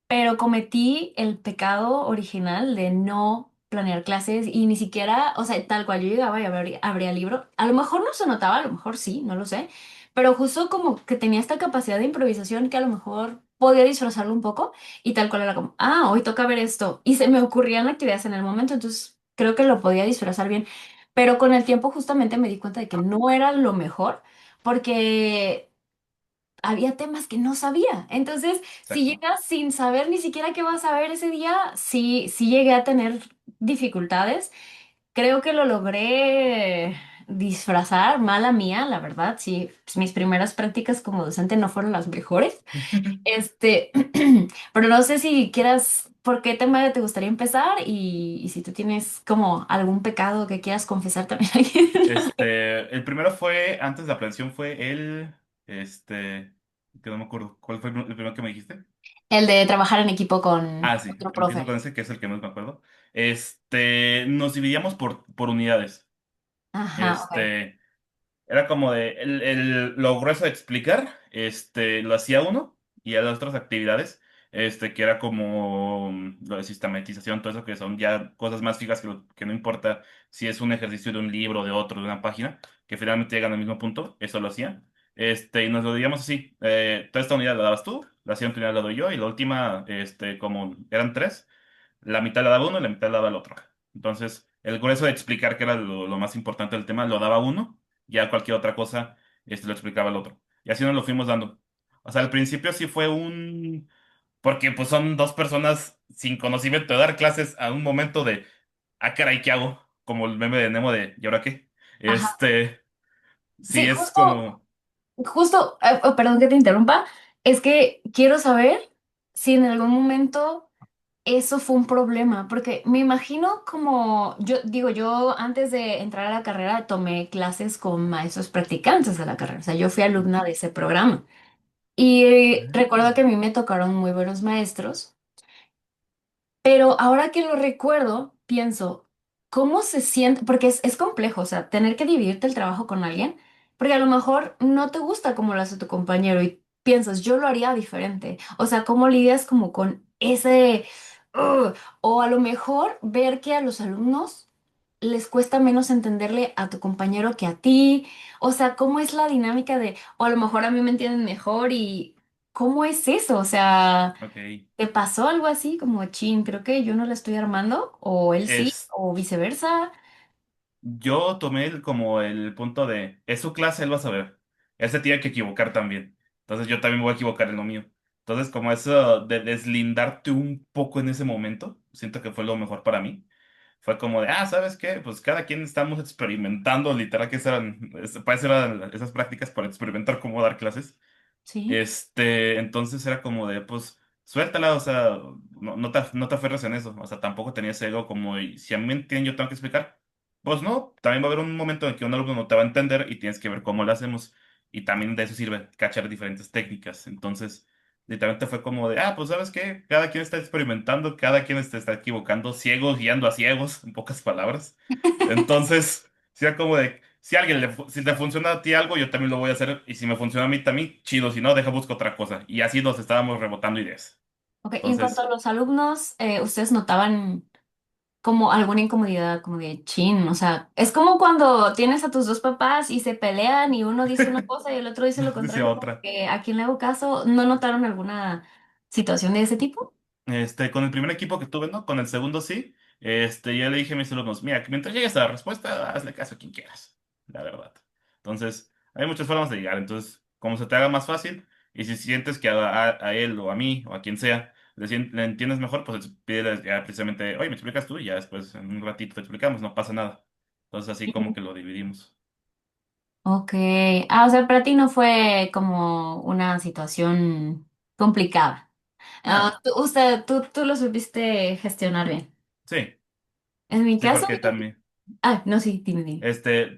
A: pero cometí el pecado original de no planear clases y ni siquiera, o sea, tal cual yo llegaba y abría el libro. A lo mejor no se notaba, a lo mejor sí, no lo sé, pero justo como que tenía esta capacidad de improvisación que a lo mejor podía disfrazarlo un poco. Y tal cual era como, hoy toca ver esto. Y se me ocurrían actividades en el momento, entonces creo que lo podía disfrazar bien. Pero con el tiempo justamente me di cuenta de que no era lo mejor porque había temas que no sabía. Entonces, si
B: Exacto.
A: llegas sin saber ni siquiera qué vas a ver ese día, sí llegué a tener dificultades. Creo que lo logré disfrazar, mala mía, la verdad. Sí, pues, mis primeras prácticas como docente no fueron las mejores. Este, pero no sé si quieras, por qué tema te gustaría empezar y si tú tienes como algún pecado que quieras confesar también aquí.
B: El primero fue, antes de la planeación fue este, que no me acuerdo, ¿cuál fue el primero que me dijiste?
A: El de trabajar en equipo con
B: Ah, sí,
A: otro
B: empiezo
A: profe.
B: con ese, que es el que más me acuerdo. Nos dividíamos por unidades.
A: Ajá, ok.
B: Este, Era como de lo grueso de explicar, lo hacía uno y a las otras actividades, que era como lo de sistematización, todo eso que son ya cosas más fijas que no importa si es un ejercicio de un libro, de otro, de una página, que finalmente llegan al mismo punto, eso lo hacía. Y nos lo dividíamos así, toda esta unidad la dabas tú, la siguiente unidad la doy yo y la última, como eran tres, la mitad la daba uno y la mitad la daba el otro. Entonces, el grueso de explicar que era lo más importante del tema lo daba uno, ya cualquier otra cosa lo explicaba el otro. Y así nos lo fuimos dando. O sea, al principio sí fue porque pues son dos personas sin conocimiento de dar clases a un momento de, caray, ¿qué hago? Como el meme de Nemo de, ¿y ahora qué?
A: Ajá.
B: Sí
A: Sí,
B: es como,
A: justo, perdón que te interrumpa, es que quiero saber si en algún momento eso fue un problema, porque me imagino como, yo digo, yo antes de entrar a la carrera tomé clases con maestros practicantes de la carrera, o sea, yo fui alumna de ese programa. Y recuerdo que a mí me tocaron muy buenos maestros, pero ahora que lo recuerdo, pienso, ¿cómo se siente? Porque es complejo, o sea, tener que dividirte el trabajo con alguien, porque a lo mejor no te gusta como lo hace tu compañero y piensas, yo lo haría diferente. O sea, ¿cómo lidias como con ese... "Ugh"? O a lo mejor ver que a los alumnos les cuesta menos entenderle a tu compañero que a ti. O sea, ¿cómo es la dinámica de, o a lo mejor a mí me entienden mejor y cómo es eso? O sea...
B: ok,
A: ¿Te pasó algo así como, chin, creo que yo no la estoy armando? ¿O él sí?
B: es,
A: ¿O viceversa?
B: yo tomé como el punto de, es su clase, él va a saber. Él se tiene que equivocar también. Entonces yo también me voy a equivocar en lo mío. Entonces como eso de deslindarte un poco en ese momento, siento que fue lo mejor para mí. fue como de, ¿sabes qué? Pues cada quien estamos experimentando, literal, que parece eran esas prácticas para experimentar cómo dar clases.
A: Sí.
B: Entonces era como de, pues, suéltala, o sea, no te aferres en eso, o sea, tampoco tenía ese ego como, y si a mí me entienden, yo tengo que explicar, pues no, también va a haber un momento en que un alumno no te va a entender y tienes que ver cómo lo hacemos, y también de eso sirve cachar diferentes técnicas, entonces, literalmente fue como de, pues, ¿sabes qué? Cada quien está experimentando, cada quien está equivocando, ciegos guiando a ciegos, en pocas palabras, entonces... sea como de, si te funciona a ti algo, yo también lo voy a hacer. Y si me funciona a mí también, chido. Si no, deja busco otra cosa. Y así nos estábamos rebotando ideas.
A: Ok, y en cuanto a
B: Entonces,
A: los alumnos, ¿ustedes notaban como alguna incomodidad, como de chin? O sea, es como cuando tienes a tus dos papás y se pelean y uno dice una cosa y el otro dice lo
B: decía
A: contrario, como
B: otra.
A: que a quién le hago caso, ¿no notaron alguna situación de ese tipo?
B: Con el primer equipo que tuve, ¿no? Con el segundo sí. Yo le dije a mis alumnos, mira, que mientras llegues a la respuesta, hazle caso a quien quieras. La verdad. Entonces, hay muchas formas de llegar. Entonces, como se te haga más fácil, y si sientes que a él o a mí o a quien sea le entiendes mejor, pues pídele ya precisamente, oye, me explicas tú y ya después en un ratito te explicamos, no pasa nada. Entonces, así como que lo dividimos.
A: Ok, o sea, para ti no fue como una situación complicada.
B: Ah,
A: Tú lo supiste gestionar bien.
B: sí,
A: En mi
B: sí,
A: caso,
B: porque también.
A: no, sí, dime, dime.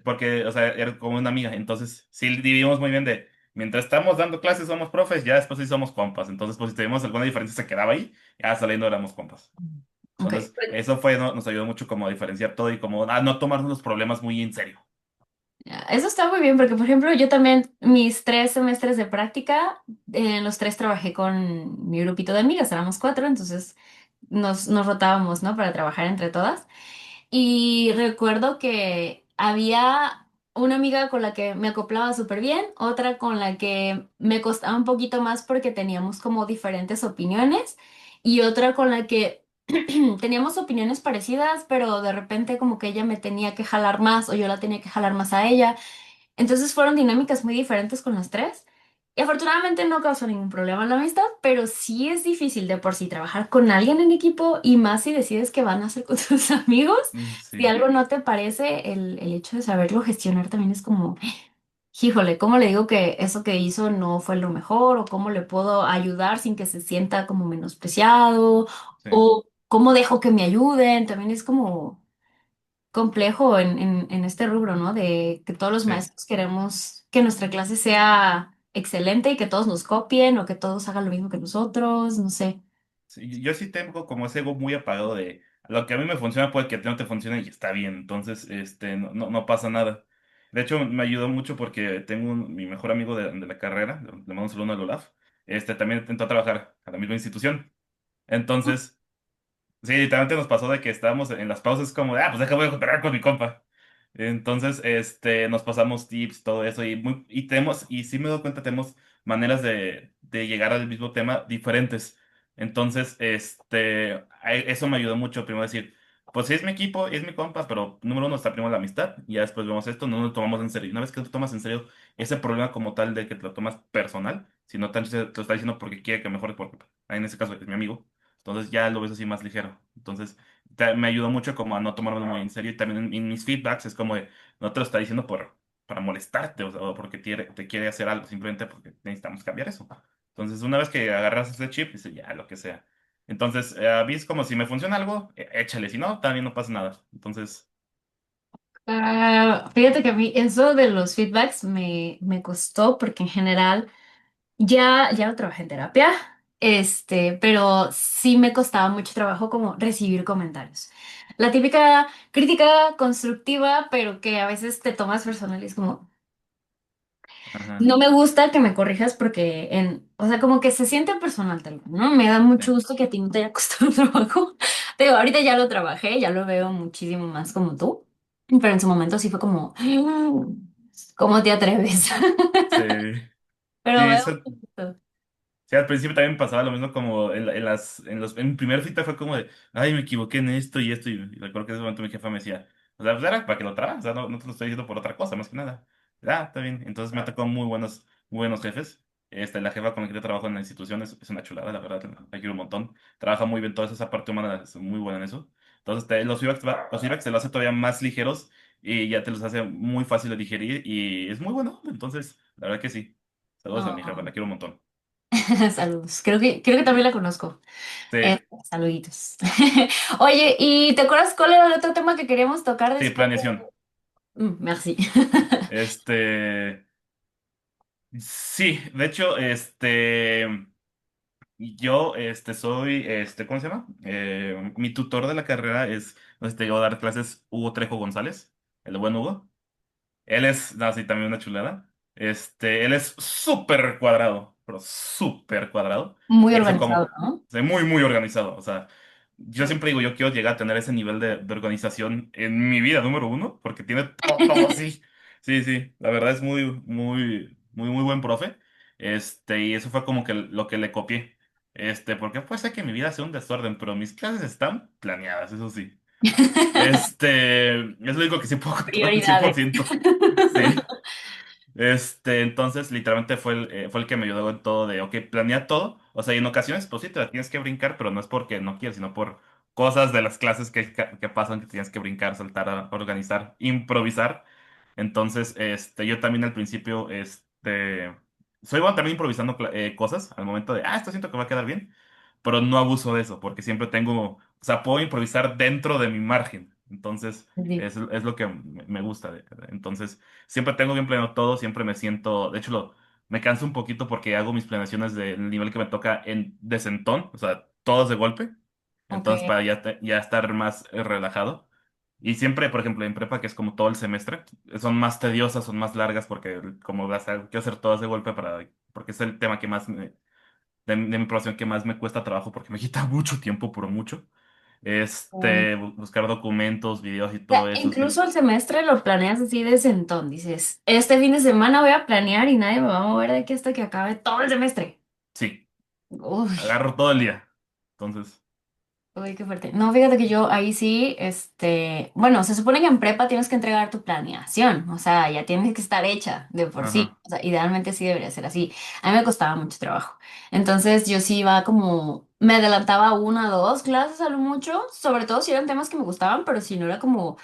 B: Porque, o sea, era como una amiga, entonces sí dividimos muy bien de, mientras estamos dando clases somos profes, ya después sí somos compas, entonces pues si teníamos alguna diferencia se quedaba ahí, ya saliendo éramos compas.
A: Ok,
B: Entonces, eso fue, nos ayudó mucho como a diferenciar todo y como a no tomarnos los problemas muy en serio.
A: ya, eso está muy bien porque, por ejemplo, yo también mis 3 semestres de práctica, en los 3 trabajé con mi grupito de amigas, éramos 4, entonces nos rotábamos, ¿no? Para trabajar entre todas. Y recuerdo que había una amiga con la que me acoplaba súper bien, otra con la que me costaba un poquito más porque teníamos como diferentes opiniones y otra con la que teníamos opiniones parecidas, pero de repente como que ella me tenía que jalar más o yo la tenía que jalar más a ella. Entonces fueron dinámicas muy diferentes con las tres. Y afortunadamente no causó ningún problema en la amistad, pero sí es difícil de por sí trabajar con alguien en equipo y más si decides que van a ser con tus amigos. Si
B: Sí,
A: algo no te parece, el hecho de saberlo gestionar también es como, híjole, ¿cómo le digo que eso que hizo no fue lo mejor? ¿O cómo le puedo ayudar sin que se sienta como menospreciado?
B: sí,
A: ¿O cómo dejo que me ayuden? También es como complejo en este rubro, ¿no? De que todos los
B: sí.
A: maestros queremos que nuestra clase sea excelente y que todos nos copien o que todos hagan lo mismo que nosotros, no sé.
B: Sí, yo sí tengo como ese ego muy apagado de lo que a mí me funciona puede que a ti no te funcione y está bien, entonces no pasa nada. De hecho, me ayudó mucho porque tengo mi mejor amigo de la carrera, le mando un saludo al Olaf, también intentó trabajar a la misma institución. Entonces, sí, literalmente nos pasó de que estábamos en las pausas como de, pues déjame juntar con mi compa. Entonces, nos pasamos tips, todo eso, y sí me doy cuenta, tenemos maneras de llegar al mismo tema diferentes. Entonces, eso me ayudó mucho, primero decir, pues sí es mi equipo, es mi compa, pero número uno está primero la amistad, y ya después vemos esto, no nos lo tomamos en serio. Y una vez que lo tomas en serio, ese problema como tal de que te lo tomas personal, sino tan te lo está diciendo porque quiere que mejores, porque en ese caso es mi amigo. Entonces ya lo ves así más ligero. Entonces me ayudó mucho como a no tomármelo muy en serio y también en mis feedbacks es como de, no te lo está diciendo para molestarte o sea, o porque te quiere hacer algo, simplemente porque necesitamos cambiar eso. Entonces una vez que agarras ese chip, dice ya, lo que sea. Entonces, a mí es como si me funciona algo, échale, si no, también no pasa nada. Entonces,
A: Fíjate que a mí eso de los feedbacks me costó porque en general ya lo trabajé en terapia, pero sí me costaba mucho trabajo como recibir comentarios. La típica crítica constructiva, pero que a veces te tomas personal y es como,
B: ajá,
A: no me gusta que me corrijas porque o sea, como que se siente personal tal vez, ¿no? Me da
B: sí,
A: mucho gusto que a ti no te haya costado trabajo. Te digo, ahorita ya lo trabajé, ya lo veo muchísimo más como tú, pero en su momento sí fue como, ¿cómo te atreves?
B: sí,
A: Pero
B: sí,
A: veo
B: eso.
A: gusto.
B: Sí, al principio también pasaba lo mismo como en mi primer feedback fue como de, ay, me equivoqué en esto y esto, y recuerdo que en ese momento mi jefa me decía, o sea, pues era para que lo trabas, o sea, no te lo estoy diciendo por otra cosa, más que nada. Está bien. Entonces me tocó muy buenos jefes. La jefa con la que yo trabajo en la institución es una chulada, la verdad, la quiero un montón. Trabaja muy bien toda esa parte humana, es muy buena en eso. Entonces los feedbacks te los hace todavía más ligeros y ya te los hace muy fácil de digerir y es muy bueno. Entonces, la verdad que sí. Saludos a mi jefa,
A: No.
B: la quiero un montón.
A: Saludos. Creo que también la conozco.
B: Sí,
A: Saluditos. Oye, ¿y te acuerdas cuál era el otro tema que queríamos tocar
B: sí,
A: después?
B: planeación.
A: Merci.
B: Este, sí, de hecho, yo, soy, ¿cómo se llama? Mi tutor de la carrera es, no sé si te llegó a dar clases Hugo Trejo González, el buen Hugo. Él es, no, sí, también una chulada. Él es súper cuadrado, pero súper cuadrado.
A: Muy
B: Y eso
A: organizado,
B: como,
A: ¿no?
B: o sea, muy, muy organizado. O sea, yo siempre digo, yo quiero llegar a tener ese nivel de organización en mi vida, número uno, porque tiene todo, todo así. Sí, sí, la verdad es muy, muy, muy, muy buen profe. Y eso fue como que lo que le copié. Porque puede ser que mi vida sea un desorden, pero mis clases están planeadas, eso sí. Es lo único que sí puedo controlar al cien por
A: Prioridades.
B: ciento Sí. Entonces, literalmente fue el que me ayudó en todo de, ok, planea todo. O sea, y en ocasiones, pues sí, te la tienes que brincar, pero no es porque no quieres, sino por cosas de las clases que pasan que tienes que brincar, saltar, organizar, improvisar. Entonces, yo también al principio, soy bueno también improvisando cosas al momento de, esto siento que va a quedar bien, pero no abuso de eso, porque siempre tengo, o sea, puedo improvisar dentro de mi margen. Entonces,
A: Sí.
B: es lo que me gusta. Entonces, siempre tengo bien planeado todo, siempre me siento, de hecho, me canso un poquito porque hago mis planeaciones del nivel que me toca de sentón, o sea, todos de golpe.
A: Ok.
B: Entonces, para ya estar más relajado. Y siempre, por ejemplo, en prepa, que es como todo el semestre, son más tediosas, son más largas porque como quiero hacer todas de golpe porque es el tema que más de mi profesión que más me cuesta trabajo porque me quita mucho tiempo, por mucho.
A: O
B: Buscar documentos, videos y
A: sea,
B: todo eso.
A: incluso el semestre lo planeas así de sentón. Dices, este fin de semana voy a planear y nadie me va a mover de aquí hasta que acabe todo el semestre.
B: Sí,
A: Uy.
B: agarro todo el día. Entonces,
A: Uy, qué fuerte. No, fíjate que yo ahí sí, bueno, se supone que en prepa tienes que entregar tu planeación, o sea, ya tienes que estar hecha de por sí,
B: ajá.
A: o sea, idealmente sí debería ser así. A mí me costaba mucho trabajo. Entonces yo sí iba como, me adelantaba una, dos clases a lo mucho, sobre todo si eran temas que me gustaban, pero si no era como,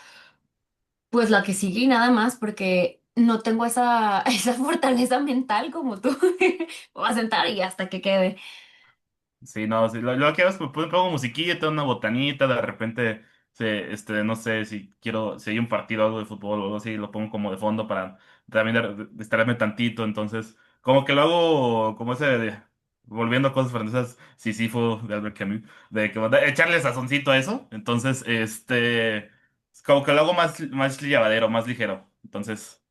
A: pues la que sigue y nada más, porque no tengo esa, esa fortaleza mental como tú. Voy a sentar y hasta que quede.
B: Sí, no, sí, lo que hago es que pongo musiquilla, tengo una botanita, de repente, no sé si hay un partido o algo de fútbol o algo así, lo pongo como de fondo para también distraerme tantito, entonces, como que lo hago como volviendo a cosas francesas, Sísifo de Albert Camus, de que echarle sazoncito a eso, entonces, como que lo hago más llevadero, más ligero, entonces,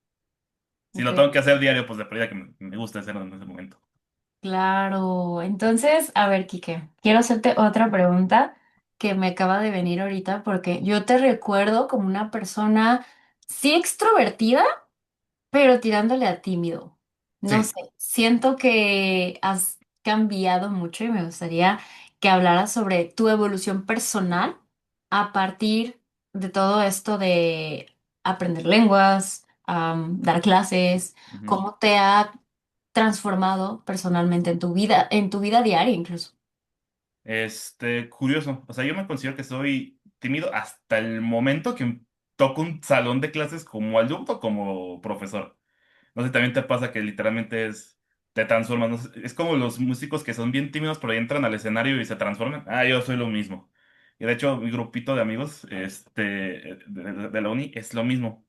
B: si lo tengo
A: Ok.
B: que hacer diario, pues de pérdida que me gusta hacerlo en ese momento.
A: Claro, entonces, a ver, Quique, quiero hacerte otra pregunta que me acaba de venir ahorita porque yo te recuerdo como una persona, sí extrovertida, pero tirándole a tímido. No sé,
B: Sí.
A: siento que has cambiado mucho y me gustaría que hablaras sobre tu evolución personal a partir de todo esto de aprender lenguas, dar clases,
B: Ujú.
A: cómo te ha transformado personalmente en tu vida diaria incluso.
B: Curioso. O sea, yo me considero que soy tímido hasta el momento que toco un salón de clases como alumno o como profesor. No sé, también te pasa que literalmente te transformas. ¿No? Es como los músicos que son bien tímidos, pero entran al escenario y se transforman. Yo soy lo mismo. Y de hecho, mi grupito de amigos, de la uni es lo mismo.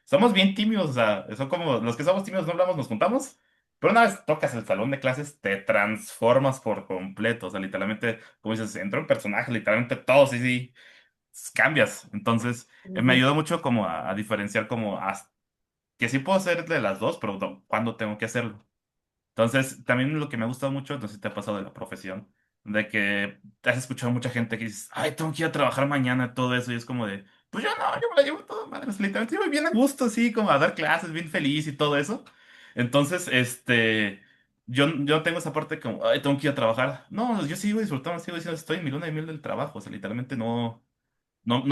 B: Somos bien tímidos, o sea, son como los que somos tímidos, no hablamos, nos juntamos, pero una vez tocas el salón de clases, te transformas por completo, o sea, literalmente, como dices, entra un personaje, literalmente todo, sí, sí, cambias. Entonces, me
A: Ujú.
B: ayudó mucho como a diferenciar como que sí puedo hacer de las dos, pero cuando tengo que hacerlo. Entonces, también lo que me ha gustado mucho, no sé si te ha pasado de la profesión, de que te has escuchado mucha gente que dices, tengo que ir a trabajar mañana, todo eso, y es como de, pues yo no, yo me la llevo todo madre, literalmente yo voy bien a gusto, así, como a dar clases, bien feliz y todo eso. Entonces, yo tengo esa parte como, tengo que ir a trabajar. No, yo sigo disfrutando, sigo diciendo, estoy en mi luna de miel del trabajo, o sea, literalmente no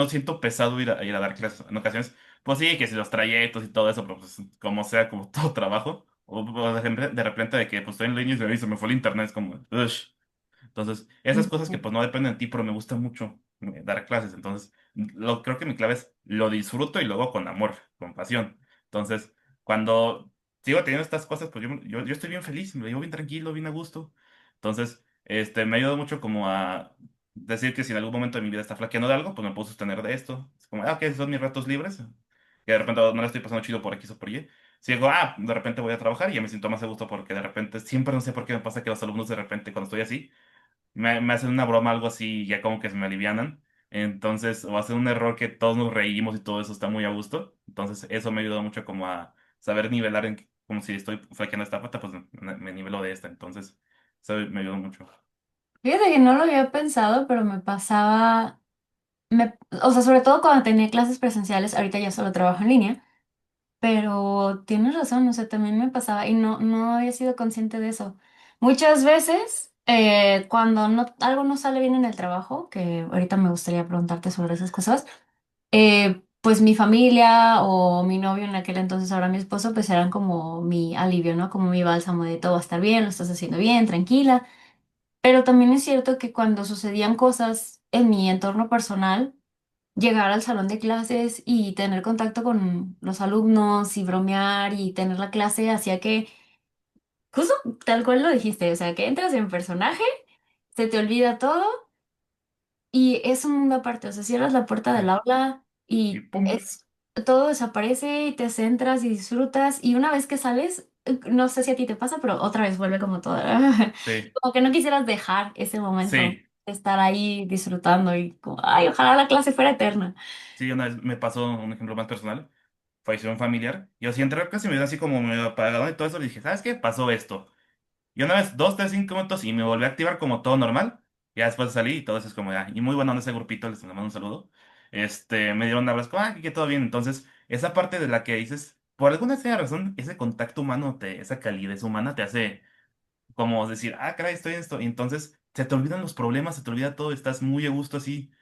B: siento pesado ir a dar clases. En ocasiones, pues sí, que si los trayectos y todo eso, pero pues como sea, como todo trabajo. O de repente de que pues estoy en línea y se me fue el internet, es como, ush. Entonces, esas cosas que pues no dependen de ti, pero me gusta mucho. dar clases. Entonces, creo que mi clave es lo disfruto y luego con amor, con pasión. Entonces, cuando sigo teniendo estas cosas, pues yo estoy bien feliz, me vivo bien tranquilo, bien a gusto. Entonces, me ha ayudado mucho como a decir que si en algún momento de mi vida está flaqueando de algo, pues me puedo sostener de esto. Es como, ok, son mis ratos libres. Que de repente no la estoy pasando chido por X o por Y. Si digo, de repente voy a trabajar y ya me siento más a gusto porque de repente, siempre no sé por qué me pasa que los alumnos de repente cuando estoy así, me hacen una broma, algo así, y ya como que se me alivianan. Entonces, o hacen un error que todos nos reímos y todo eso está muy a gusto. Entonces, eso me ayudó mucho como a saber nivelar como si estoy flaqueando esta pata, pues me nivelo de esta. Entonces, eso me ayudó mucho.
A: Fíjate que no lo había pensado, pero o sea, sobre todo cuando tenía clases presenciales, ahorita ya solo trabajo en línea, pero tienes razón, o sea, también me pasaba y no había sido consciente de eso. Muchas veces, cuando algo no sale bien en el trabajo, que ahorita me gustaría preguntarte sobre esas cosas, pues mi familia o mi novio en aquel entonces, ahora mi esposo, pues eran como mi alivio, ¿no? Como mi bálsamo de todo va a estar bien, lo estás haciendo bien, tranquila. Pero también es cierto que cuando sucedían cosas en mi entorno personal, llegar al salón de clases y tener contacto con los alumnos y bromear y tener la clase hacía que, justo tal cual lo dijiste, o sea, que entras en personaje, se te olvida todo y es un mundo aparte, o sea, cierras la puerta
B: Sí.
A: del aula
B: Y
A: y
B: pum.
A: todo desaparece y te centras y disfrutas y una vez que sales, no sé si a ti te pasa, pero otra vez vuelve como todo,
B: Sí,
A: como que no quisieras dejar ese momento
B: sí,
A: de estar ahí disfrutando y como, ay, ojalá la clase fuera eterna.
B: sí, una vez me pasó un ejemplo más personal. Falleció un familiar. Y así entré casi me dio así como me apagado y todo eso. Le dije, ¿sabes qué? Pasó esto. Y una vez, 2, 3, 5 minutos y me volví a activar como todo normal. Ya después salí y todo eso es como, y muy bueno en ese grupito, les mando un saludo. Me dieron un abrazo, como, que todo bien. Entonces, esa parte de la que dices, por alguna extraña razón, ese contacto humano, esa calidez humana te hace como decir, caray, estoy en esto. Y entonces, se te olvidan los problemas, se te olvida todo, estás muy a gusto así.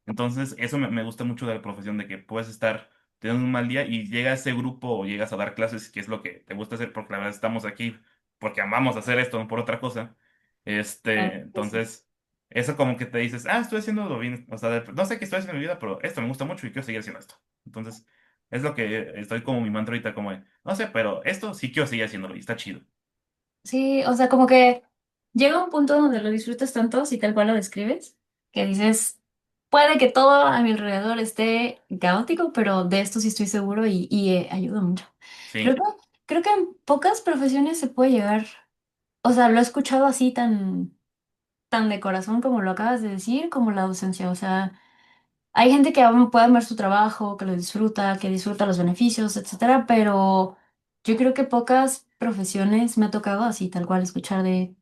B: Entonces, eso me gusta mucho de la profesión, de que puedes estar teniendo un mal día y llega ese grupo o llegas a dar clases, que es lo que te gusta hacer, porque la verdad estamos aquí porque amamos hacer esto, no por otra cosa.
A: Claro, sí.
B: Entonces, eso como que te dices, estoy haciendo lo bien, o sea, no sé qué estoy haciendo en mi vida, pero esto me gusta mucho y quiero seguir haciendo esto. Entonces, es lo que estoy como mi mantra ahorita, como de, no sé, pero esto sí quiero seguir haciéndolo y está chido.
A: Sí, o sea, como que llega un punto donde lo disfrutas tanto, si tal cual lo describes, que dices, puede que todo a mi alrededor esté caótico, pero de esto sí estoy seguro y ayuda mucho. Creo
B: Sí,
A: que, creo que en pocas profesiones se puede llegar, o sea, lo he escuchado así tan de corazón como lo acabas de decir, como la docencia, o sea, hay gente que aún puede amar su trabajo, que lo disfruta, que disfruta los beneficios, etcétera, pero yo creo que pocas profesiones me ha tocado así, tal cual, escuchar de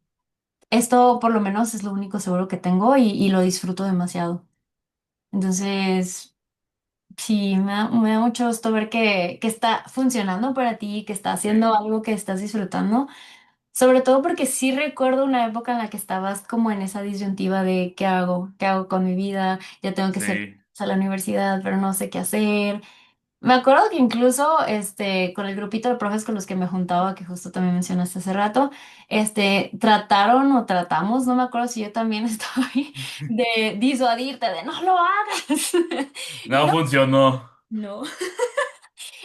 A: esto por lo menos es lo único seguro que tengo y lo disfruto demasiado. Entonces, sí, me da mucho gusto ver que está funcionando para ti, que está
B: sí,
A: haciendo algo que estás disfrutando. Sobre todo porque sí recuerdo una época en la que estabas como en esa disyuntiva de ¿qué hago? ¿Qué hago con mi vida? Ya tengo que ser
B: sí.
A: a la universidad, pero no sé qué hacer. Me acuerdo que incluso con el grupito de profes con los que me juntaba, que justo también mencionaste hace rato, trataron o tratamos, no me acuerdo si yo también estaba ahí, de disuadirte, de no lo hagas. Y
B: No
A: no,
B: funcionó.
A: no.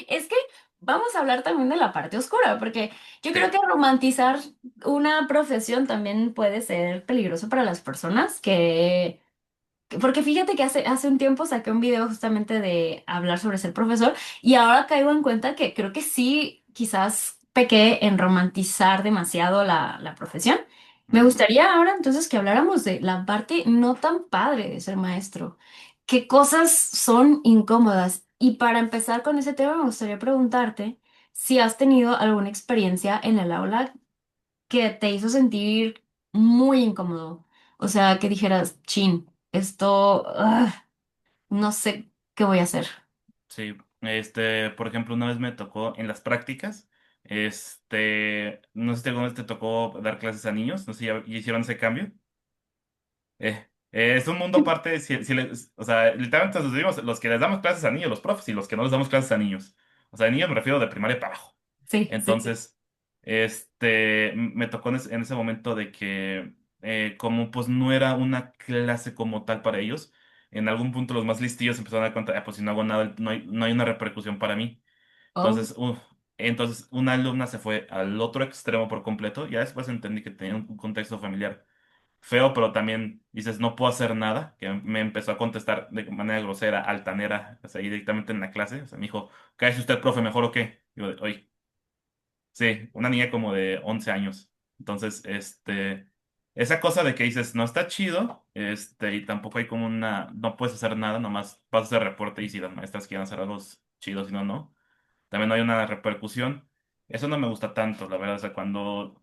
A: Es que vamos a hablar también de la parte oscura, porque yo creo
B: Sí,
A: que romantizar una profesión también puede ser peligroso para las personas porque fíjate que hace un tiempo saqué un video justamente de hablar sobre ser profesor y ahora caigo en cuenta que creo que sí, quizás pequé en romantizar demasiado la profesión. Me
B: ujú,
A: gustaría ahora entonces que habláramos de la parte no tan padre de ser maestro. ¿Qué cosas son incómodas? Y para empezar con ese tema, me gustaría preguntarte si has tenido alguna experiencia en el aula que te hizo sentir muy incómodo. O sea, que dijeras, chin, esto, no sé qué voy a hacer.
B: sí. Por ejemplo, una vez me tocó en las prácticas, no sé si alguna vez te tocó dar clases a niños, no sé si ya hicieron ese cambio. Es un mundo aparte, o sea, literalmente nos dividimos los que les damos clases a niños, los profes, y los que no les damos clases a niños. O sea, de niños me refiero de primaria para abajo.
A: Sí, sí, sí.
B: Entonces, me tocó en ese momento de que, como pues no era una clase como tal para ellos, en algún punto los más listillos se empezaron a dar cuenta, pues si no hago nada, no hay una repercusión para mí.
A: Oh,
B: Entonces, una alumna se fue al otro extremo por completo. Ya después entendí que tenía un contexto familiar feo, pero también dices, no puedo hacer nada, que me empezó a contestar de manera grosera, altanera, o sea, ahí directamente en la clase. O sea, me dijo, ¿cállese usted, profe, mejor o qué? Digo, oye, sí, una niña como de 11 años. Entonces, esa cosa de que dices, no está chido, y tampoco hay como no puedes hacer nada, nomás vas a hacer reporte y si las maestras quieren hacer algo chido, si no, no. También no hay una repercusión. Eso no me gusta tanto, la verdad. O sea, cuando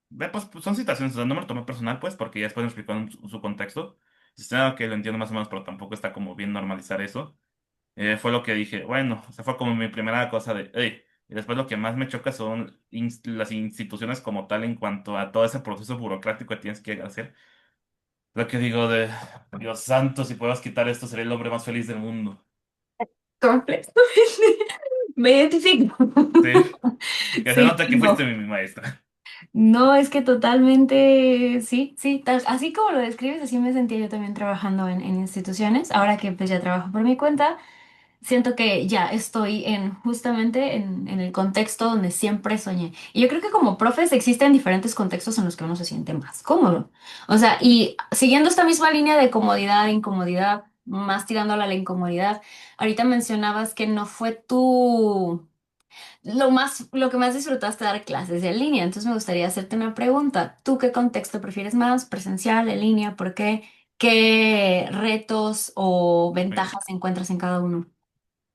B: pues, son situaciones, o sea, no me lo tomé personal, pues, porque ya después me explicaron su contexto. Dice, que lo entiendo más o menos, pero tampoco está como bien normalizar eso. Fue lo que dije, bueno, o sea, fue como mi primera cosa de, hey. Y después lo que más me choca son las instituciones como tal en cuanto a todo ese proceso burocrático que tienes que hacer. Lo que digo de, Dios santo, si puedas quitar esto, sería el hombre más feliz del mundo.
A: completamente. Me identifico.
B: Sí, que se
A: Sí,
B: nota que fuiste
A: no.
B: mi maestra.
A: No, es que totalmente, sí, sí, así como lo describes, así me sentía yo también trabajando en instituciones. Ahora que pues ya trabajo por mi cuenta, siento que ya estoy justamente en el contexto donde siempre soñé. Y yo creo que como profes existen diferentes contextos en los que uno se siente más cómodo. O sea, y siguiendo esta misma línea de comodidad e incomodidad, más tirándola a la incomodidad, ahorita mencionabas que no fue lo que más disfrutaste dar clases en línea. Entonces me gustaría hacerte una pregunta. ¿Tú qué contexto prefieres más? ¿Presencial, en línea? ¿Por qué? ¿Qué retos o
B: Ok.
A: ventajas encuentras en cada uno?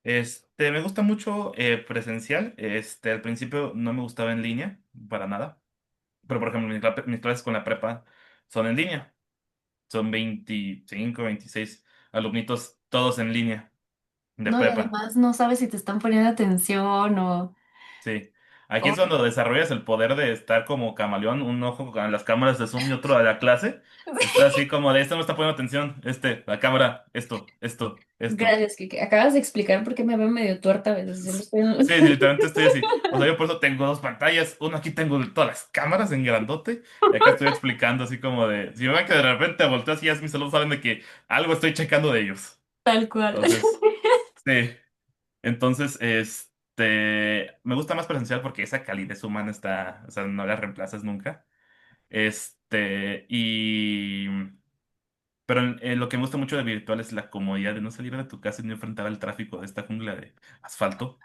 B: Me gusta mucho presencial. Al principio no me gustaba en línea, para nada. Pero, por ejemplo, mis clases con la prepa son en línea. Son 25, 26 alumnitos, todos en línea de
A: No, y
B: prepa.
A: además no sabes si te están poniendo atención
B: Sí. Aquí es
A: o...
B: cuando desarrollas el poder de estar como camaleón, un ojo con las cámaras de Zoom y otro a la clase. Está así como de, esto no está poniendo atención, la cámara, esto.
A: Gracias, que acabas de explicar por qué me veo medio tuerta a veces. Siempre estoy
B: Sí, sí, literalmente estoy así. O sea, yo por eso tengo dos pantallas. Uno aquí tengo todas las cámaras en grandote. Y acá estoy explicando así como de. Si me ven que de repente volteo así, ya mis alumnos saben de que algo estoy checando de ellos.
A: tal cual.
B: Entonces, sí. Entonces, me gusta más presencial porque esa calidez humana está. O sea, no la reemplazas nunca. Y. Pero lo que me gusta mucho de virtual es la comodidad de no salir de tu casa y no enfrentar al tráfico de esta jungla de asfalto.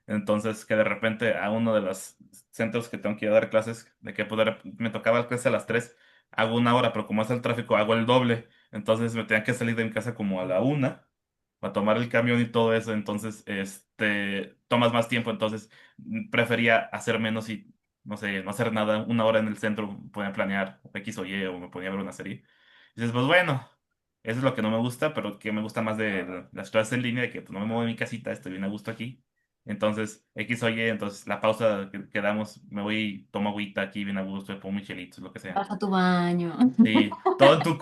B: Entonces, que de repente a uno de los centros que tengo que ir a dar clases, de que me tocaba clase a las 3 hago una hora, pero como es el tráfico, hago el doble. Entonces me tenía que salir de mi casa como a la 1 para tomar el camión y todo eso. Entonces, tomas más tiempo. Entonces, prefería hacer menos y, no sé, no hacer nada. Una hora en el centro, ponía a planear X o Y o me ponía a ver una serie. Y dices, pues bueno, eso es lo que no me gusta, pero que me gusta más de las clases en línea, de que pues, no me muevo de mi casita, estoy bien a gusto aquí. Entonces, X o Y, entonces la pausa que damos, me voy, tomo agüita aquí bien a gusto, me pongo mis chelitos, lo que sea.
A: Vas a tu baño.
B: Sí, todo en tu
A: Sí,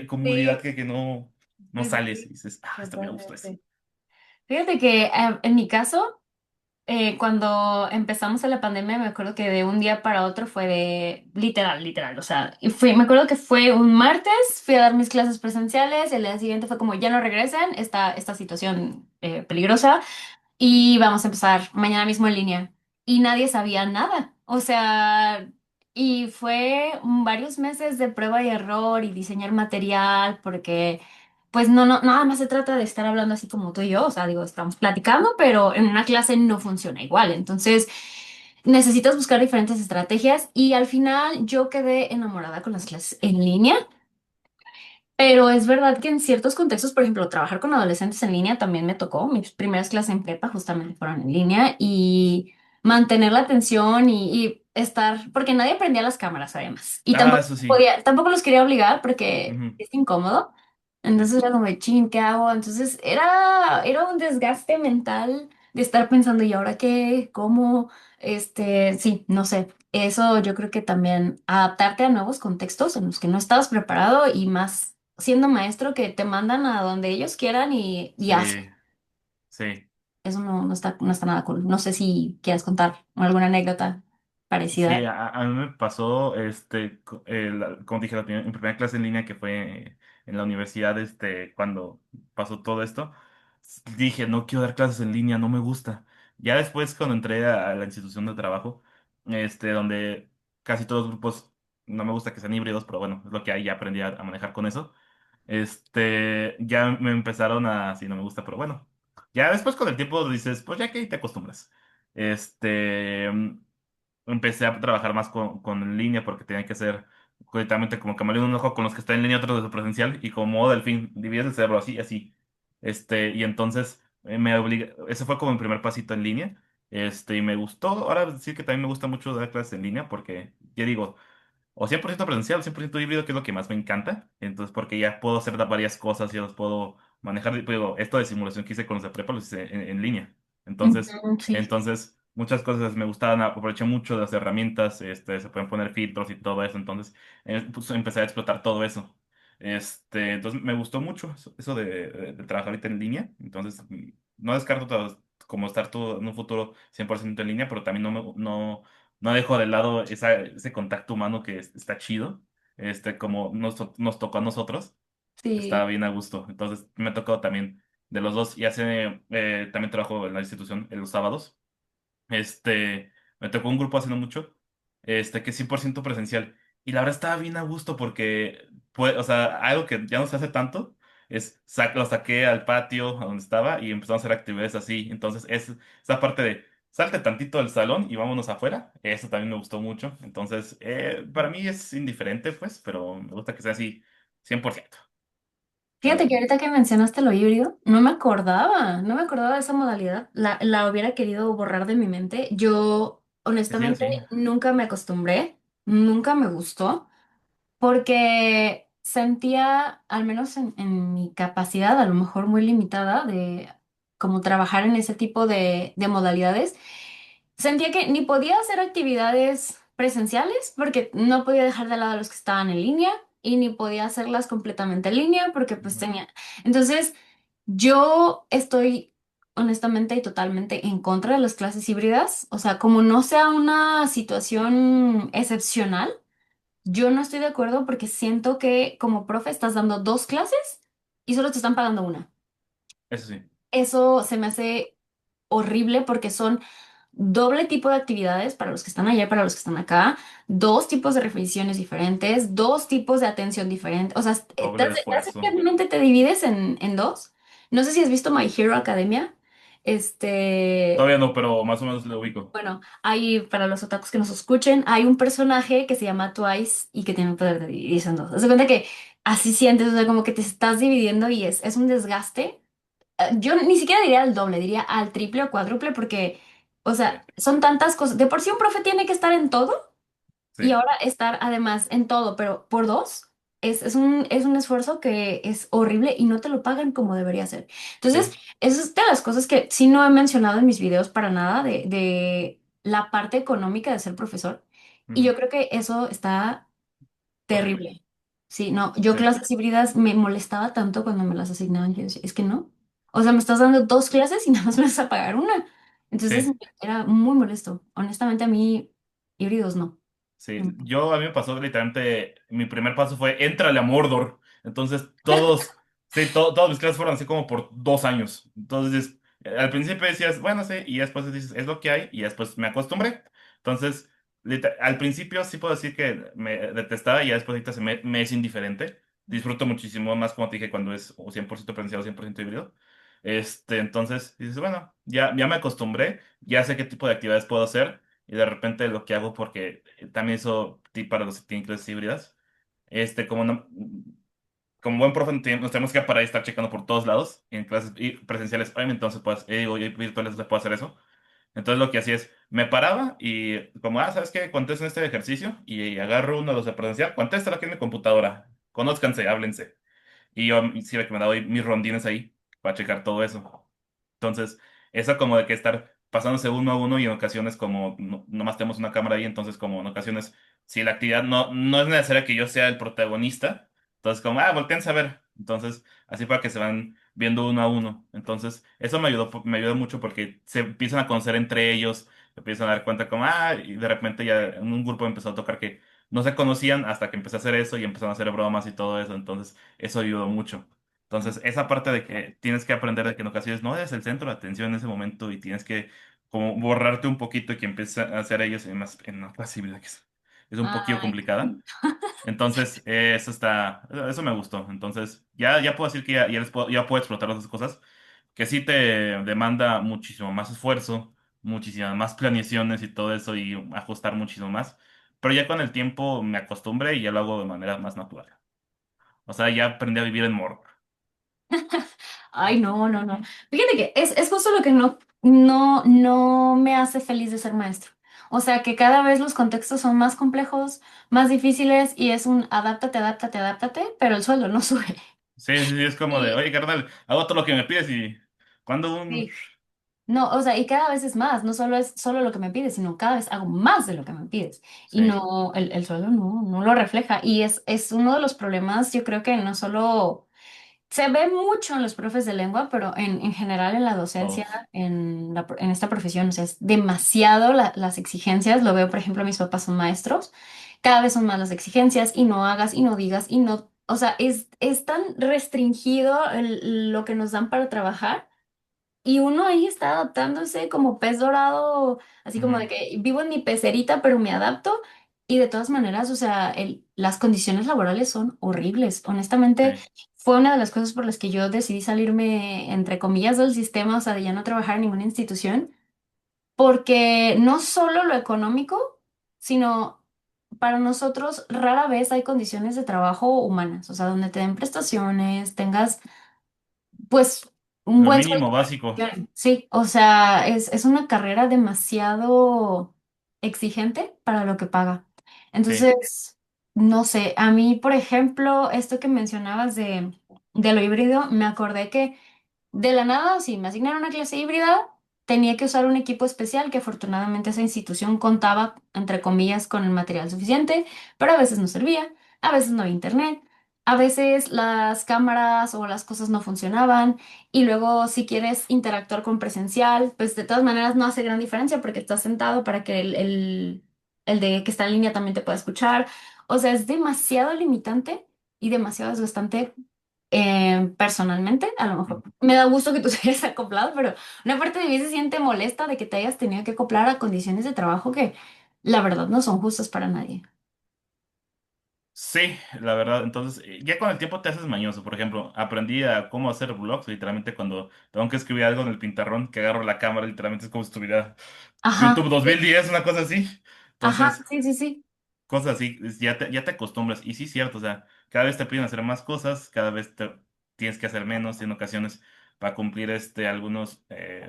B: comunidad que no
A: sí, sí,
B: sales y
A: sí,
B: dices, está bien a gusto eso.
A: totalmente. Fíjate que en mi caso, cuando empezamos en la pandemia, me acuerdo que de un día para otro fue de literal, literal. O sea, me acuerdo que fue un martes, fui a dar mis clases presenciales, y el día siguiente fue como ya no regresen, esta situación peligrosa. Y vamos a empezar mañana mismo en línea. Y nadie sabía nada. O sea, y fue varios meses de prueba y error y diseñar material, porque pues nada más se trata de estar hablando así como tú y yo. O sea, digo, estamos platicando, pero en una clase no funciona igual. Entonces, necesitas buscar diferentes estrategias y al final yo quedé enamorada con las clases en línea. Pero es verdad que en ciertos contextos, por ejemplo, trabajar con adolescentes en línea también me tocó. Mis primeras clases en prepa justamente fueron en línea y mantener la atención y estar, porque nadie prendía las cámaras además. Y
B: Ah, eso sí.
A: tampoco los quería obligar porque
B: Ujú,
A: es incómodo.
B: sí.
A: Entonces era como, de, chin, ¿qué hago? Entonces era un desgaste mental de estar pensando, ¿y ahora qué? ¿Cómo? Sí, no sé. Eso yo creo que también adaptarte a nuevos contextos en los que no estabas preparado y más siendo maestro que te mandan a donde ellos quieran y haz.
B: Sí, sí.
A: Eso no está nada cool. No sé si quieres contar alguna anécdota.
B: Sí,
A: parecida.
B: a mí me pasó, como dije, mi primera clase en línea que fue en la universidad, cuando pasó todo esto, dije, no quiero dar clases en línea, no me gusta. Ya después, cuando entré a la institución de trabajo, donde casi todos los grupos, no me gusta que sean híbridos, pero bueno, es lo que hay, ya aprendí a manejar con eso. Ya me empezaron a, sí, no me gusta, pero bueno, ya después con el tiempo dices, pues ya que te acostumbras. Este, Empecé a trabajar más con en línea porque tenía que hacer completamente como camaleón un ojo con los que están en línea, otros de su presencial, y como modo delfín, divides el cerebro así, así. Y entonces me obliga, ese fue como mi primer pasito en línea. Y me gustó. Ahora sí que también me gusta mucho dar clases en línea porque, ya digo, o 100% presencial o 100% híbrido, que es lo que más me encanta. Entonces, porque ya puedo hacer varias cosas, ya los puedo manejar. Pues, digo, esto de simulación que hice con los de prepa, lo hice en línea. Entonces,
A: Ujú, sí,
B: muchas cosas me gustaban, aproveché mucho de las herramientas, se pueden poner filtros y todo eso. Entonces, pues, empecé a explotar todo eso. Entonces, me gustó mucho eso de trabajar ahorita en línea. Entonces, no descarto como estar todo en un futuro 100% en línea, pero también no dejo de lado ese contacto humano que está chido, como nos tocó a nosotros, estaba
A: sí.
B: bien a gusto. Entonces me ha tocado también de los dos, y también trabajo en la institución en los sábados. Me tocó un grupo hace no mucho, que es 100% presencial. Y la verdad estaba bien a gusto porque, pues, o sea, algo que ya no se hace tanto es, lo saqué al patio a donde estaba y empezamos a hacer actividades así. Entonces, esa parte de salte tantito del salón y vámonos afuera, eso también me gustó mucho. Entonces, para mí es indiferente, pues, pero me gusta que sea así 100%.
A: Fíjate que
B: Pero,
A: ahorita que mencionaste lo híbrido, no me acordaba de esa modalidad, la hubiera querido borrar de mi mente. Yo,
B: sí,
A: honestamente,
B: así.
A: nunca me acostumbré, nunca me gustó, porque sentía, al menos en mi capacidad, a lo mejor muy limitada, de como trabajar en ese tipo de modalidades. Sentía que ni podía hacer actividades presenciales porque no podía dejar de lado a los que estaban en línea y ni podía hacerlas completamente en línea porque pues
B: Ujú.
A: tenía... Entonces, yo estoy honestamente y totalmente en contra de las clases híbridas. O sea, como no sea una situación excepcional, yo no estoy de acuerdo porque siento que como profe estás dando dos clases y solo te están pagando una.
B: Eso sí,
A: Eso se me hace horrible porque son doble tipo de actividades para los que están allá y para los que están acá, dos tipos de reflexiones diferentes, dos tipos de atención diferentes. O sea,
B: doble esfuerzo.
A: prácticamente te divides en dos. No sé si has visto My Hero Academia. Este,
B: Todavía no, pero más o menos lo ubico.
A: bueno, hay, para los otakus que nos escuchen, hay un personaje que se llama Twice y que tiene el poder de dividirse en dos. Haz de cuenta que así sientes, o sea, como que te estás dividiendo y es un desgaste. Yo ni siquiera diría al doble, diría al triple o cuádruple porque, o
B: Sí,
A: sea, son tantas cosas. De por sí un profe tiene que estar en todo y
B: sí,
A: ahora estar además en todo, pero por dos, es un esfuerzo que es horrible y no te lo pagan como debería ser. Entonces,
B: sí.
A: esa es de las cosas que sí no he mencionado en mis videos para nada de la parte económica de ser profesor. Y
B: Ujú.
A: yo creo que eso está
B: Horrible.
A: terrible. Sí, no, yo
B: Sí,
A: clases híbridas me molestaba tanto cuando me las asignaban. Yo decía, es que no. O sea, me estás dando dos clases y nada más me vas a pagar una. Entonces
B: sí.
A: era muy molesto. Honestamente, a mí híbridos no.
B: Sí,
A: No.
B: a mí me pasó literalmente, mi primer paso fue, éntrale a Mordor. Entonces, sí, todas mis clases fueron así como por 2 años. Entonces, al principio decías, bueno, sí, y después dices, es lo que hay, y después me acostumbré. Entonces, al principio sí puedo decir que me detestaba, y ya después ahorita me es indiferente. Disfruto muchísimo más, como te dije, cuando es o 100% presencial o 100% híbrido. Entonces, dices, bueno, ya me acostumbré, ya sé qué tipo de actividades puedo hacer. Y de repente lo que hago, porque también eso para los que tienen clases híbridas, como no, como buen profe nos tenemos que parar y estar checando por todos lados, en clases presenciales, obviamente entonces pues, digo, y virtuales se puede hacer eso. Entonces lo que hacía es, me paraba y como, ¿sabes qué? Contesten este ejercicio y agarro uno de los de presencial, contéstalo aquí en mi computadora, conózcanse, háblense. Y yo sí que me daba ahí mis rondines ahí para checar todo eso. Entonces, eso como de que estar pasándose uno a uno, y en ocasiones como nomás tenemos una cámara ahí, entonces como en ocasiones, si la actividad no es necesaria que yo sea el protagonista, entonces como, volteense a ver. Entonces, así para que se van viendo uno a uno. Entonces, eso me ayudó mucho porque se empiezan a conocer entre ellos, empiezan a dar cuenta como, y de repente ya en un grupo empezó a tocar que no se conocían hasta que empecé a hacer eso y empezaron a hacer bromas y todo eso, entonces eso ayudó mucho. Entonces, esa parte de que tienes que aprender de que en ocasiones no eres el centro de atención en ese momento y tienes que como borrarte un poquito y que empiecen a hacer ellos en una posibilidad que es un poquito
A: Ay,
B: complicada. Entonces, eso me gustó. Entonces, ya puedo decir que ya puedo explotar esas cosas, que sí te demanda muchísimo más esfuerzo, muchísimas más planeaciones y todo eso y ajustar muchísimo más. Pero ya con el tiempo me acostumbré y ya lo hago de manera más natural. O sea, ya aprendí a vivir en Mordor.
A: ay, no, no, no. Fíjate que es justo lo que no me hace feliz de ser maestro. O sea, que cada vez los contextos son más complejos, más difíciles y es un adáptate, adáptate, adáptate, pero el sueldo no sube.
B: Sí, sí, sí, es como de,
A: Sí,
B: oye, carnal, hago todo lo que me pides y cuando un...
A: sí. No, o sea, y cada vez es más, no solo es solo lo que me pides, sino cada vez hago más de lo que me pides. Y
B: Sí,
A: no, el sueldo no lo refleja. Y es uno de los problemas, yo creo que no solo se ve mucho en los profes de lengua, pero en general en la docencia,
B: todos.
A: en esta profesión, o sea, es demasiado las exigencias. Lo veo, por ejemplo, mis papás son maestros, cada vez son más las exigencias y no hagas y no digas y no, o sea, es tan restringido lo que nos dan para trabajar y uno ahí está adaptándose como pez dorado, así como de
B: Ujú,
A: que vivo en mi pecerita, pero me adapto. Y de todas maneras, o sea, las condiciones laborales son horribles. Honestamente,
B: sí,
A: fue una de las cosas por las que yo decidí salirme, entre comillas, del sistema, o sea, de ya no trabajar en ninguna institución, porque no solo lo económico, sino para nosotros rara vez hay condiciones de trabajo humanas, o sea, donde te den prestaciones, tengas pues un
B: lo
A: buen sueldo.
B: mínimo básico.
A: Sí, o sea, es una carrera demasiado exigente para lo que paga.
B: Sí,
A: Entonces, no sé, a mí, por ejemplo, esto que mencionabas de lo híbrido, me acordé que de la nada, si me asignaron una clase híbrida, tenía que usar un equipo especial que afortunadamente esa institución contaba, entre comillas, con el material suficiente, pero a veces no servía, a veces no había internet, a veces las cámaras o las cosas no funcionaban y luego si quieres interactuar con presencial, pues de todas maneras no hace gran diferencia porque estás sentado para que el de que está en línea también te pueda escuchar. O sea, es demasiado limitante y demasiado desgastante personalmente, a lo mejor me da gusto que tú te hayas acoplado, pero una parte de mí se siente molesta de que te hayas tenido que acoplar a condiciones de trabajo que la verdad no son justas para nadie.
B: sí, la verdad. Entonces, ya con el tiempo te haces mañoso. Por ejemplo, aprendí a cómo hacer vlogs. Literalmente, cuando tengo que escribir algo en el pintarrón, que agarro la cámara, literalmente es como si estuviera
A: Ajá,
B: YouTube 2010, una cosa así.
A: ajá,
B: Entonces,
A: sí, sí, sí.
B: cosas así, ya te acostumbras. Y sí, cierto, o sea, cada vez te piden hacer más cosas, cada vez tienes que hacer menos y en ocasiones para cumplir algunos,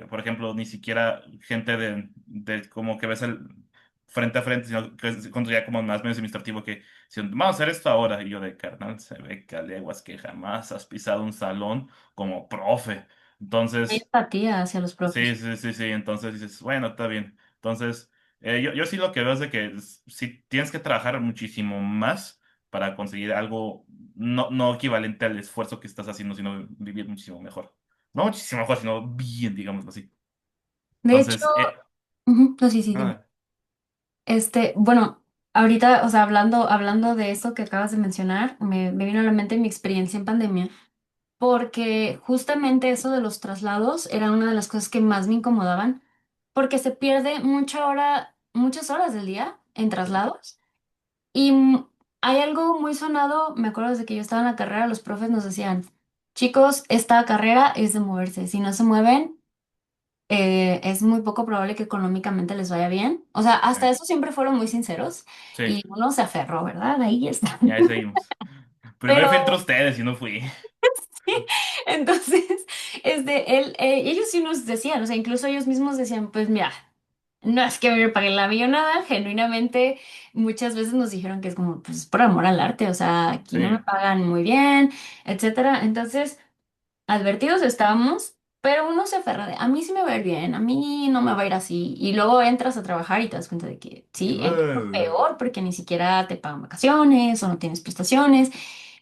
B: por ejemplo, ni siquiera gente de como que ves el frente a frente, sino que es cuando ya como más medio administrativo que dicen, vamos a hacer esto ahora. Y yo de carnal, se ve que a leguas que jamás has pisado un salón como profe.
A: Hay
B: Entonces,
A: empatía hacia los
B: sí,
A: profes.
B: sí, sí, sí. Entonces dices, bueno, está bien. Entonces, yo sí lo que veo es de que sí tienes que trabajar muchísimo más para conseguir algo no equivalente al esfuerzo que estás haciendo, sino vivir muchísimo mejor. No muchísimo mejor, sino bien, digámoslo así.
A: De hecho,
B: Entonces,
A: ujú, no, sí, sí, dime.
B: ah,
A: Bueno, ahorita, o sea, hablando de eso que acabas de mencionar, me vino a la mente mi experiencia en pandemia, porque justamente eso de los traslados era una de las cosas que más me incomodaban, porque se pierde muchas horas del día en
B: sí,
A: traslados. Y hay algo muy sonado, me acuerdo desde que yo estaba en la carrera, los profes nos decían, chicos, esta carrera es de moverse, si no se mueven, es muy poco probable que económicamente les vaya bien. O sea,
B: sí,
A: hasta eso siempre fueron muy sinceros
B: sí,
A: y uno se aferró, ¿verdad? Ahí está.
B: ya ahí seguimos. Primero fui entre
A: Pero
B: ustedes y no fui.
A: entonces, ellos sí nos decían, o sea, incluso ellos mismos decían, pues mira, no es que me paguen la millonada, genuinamente muchas veces nos dijeron que es como, pues por amor al arte, o sea, aquí no me
B: Sí,
A: pagan muy bien, etcétera. Entonces, advertidos estábamos, pero uno se aferra de, a mí sí me va a ir bien, a mí no me va a ir así. Y luego entras a trabajar y te das cuenta de que sí, es lo peor porque ni siquiera te pagan vacaciones o no tienes prestaciones.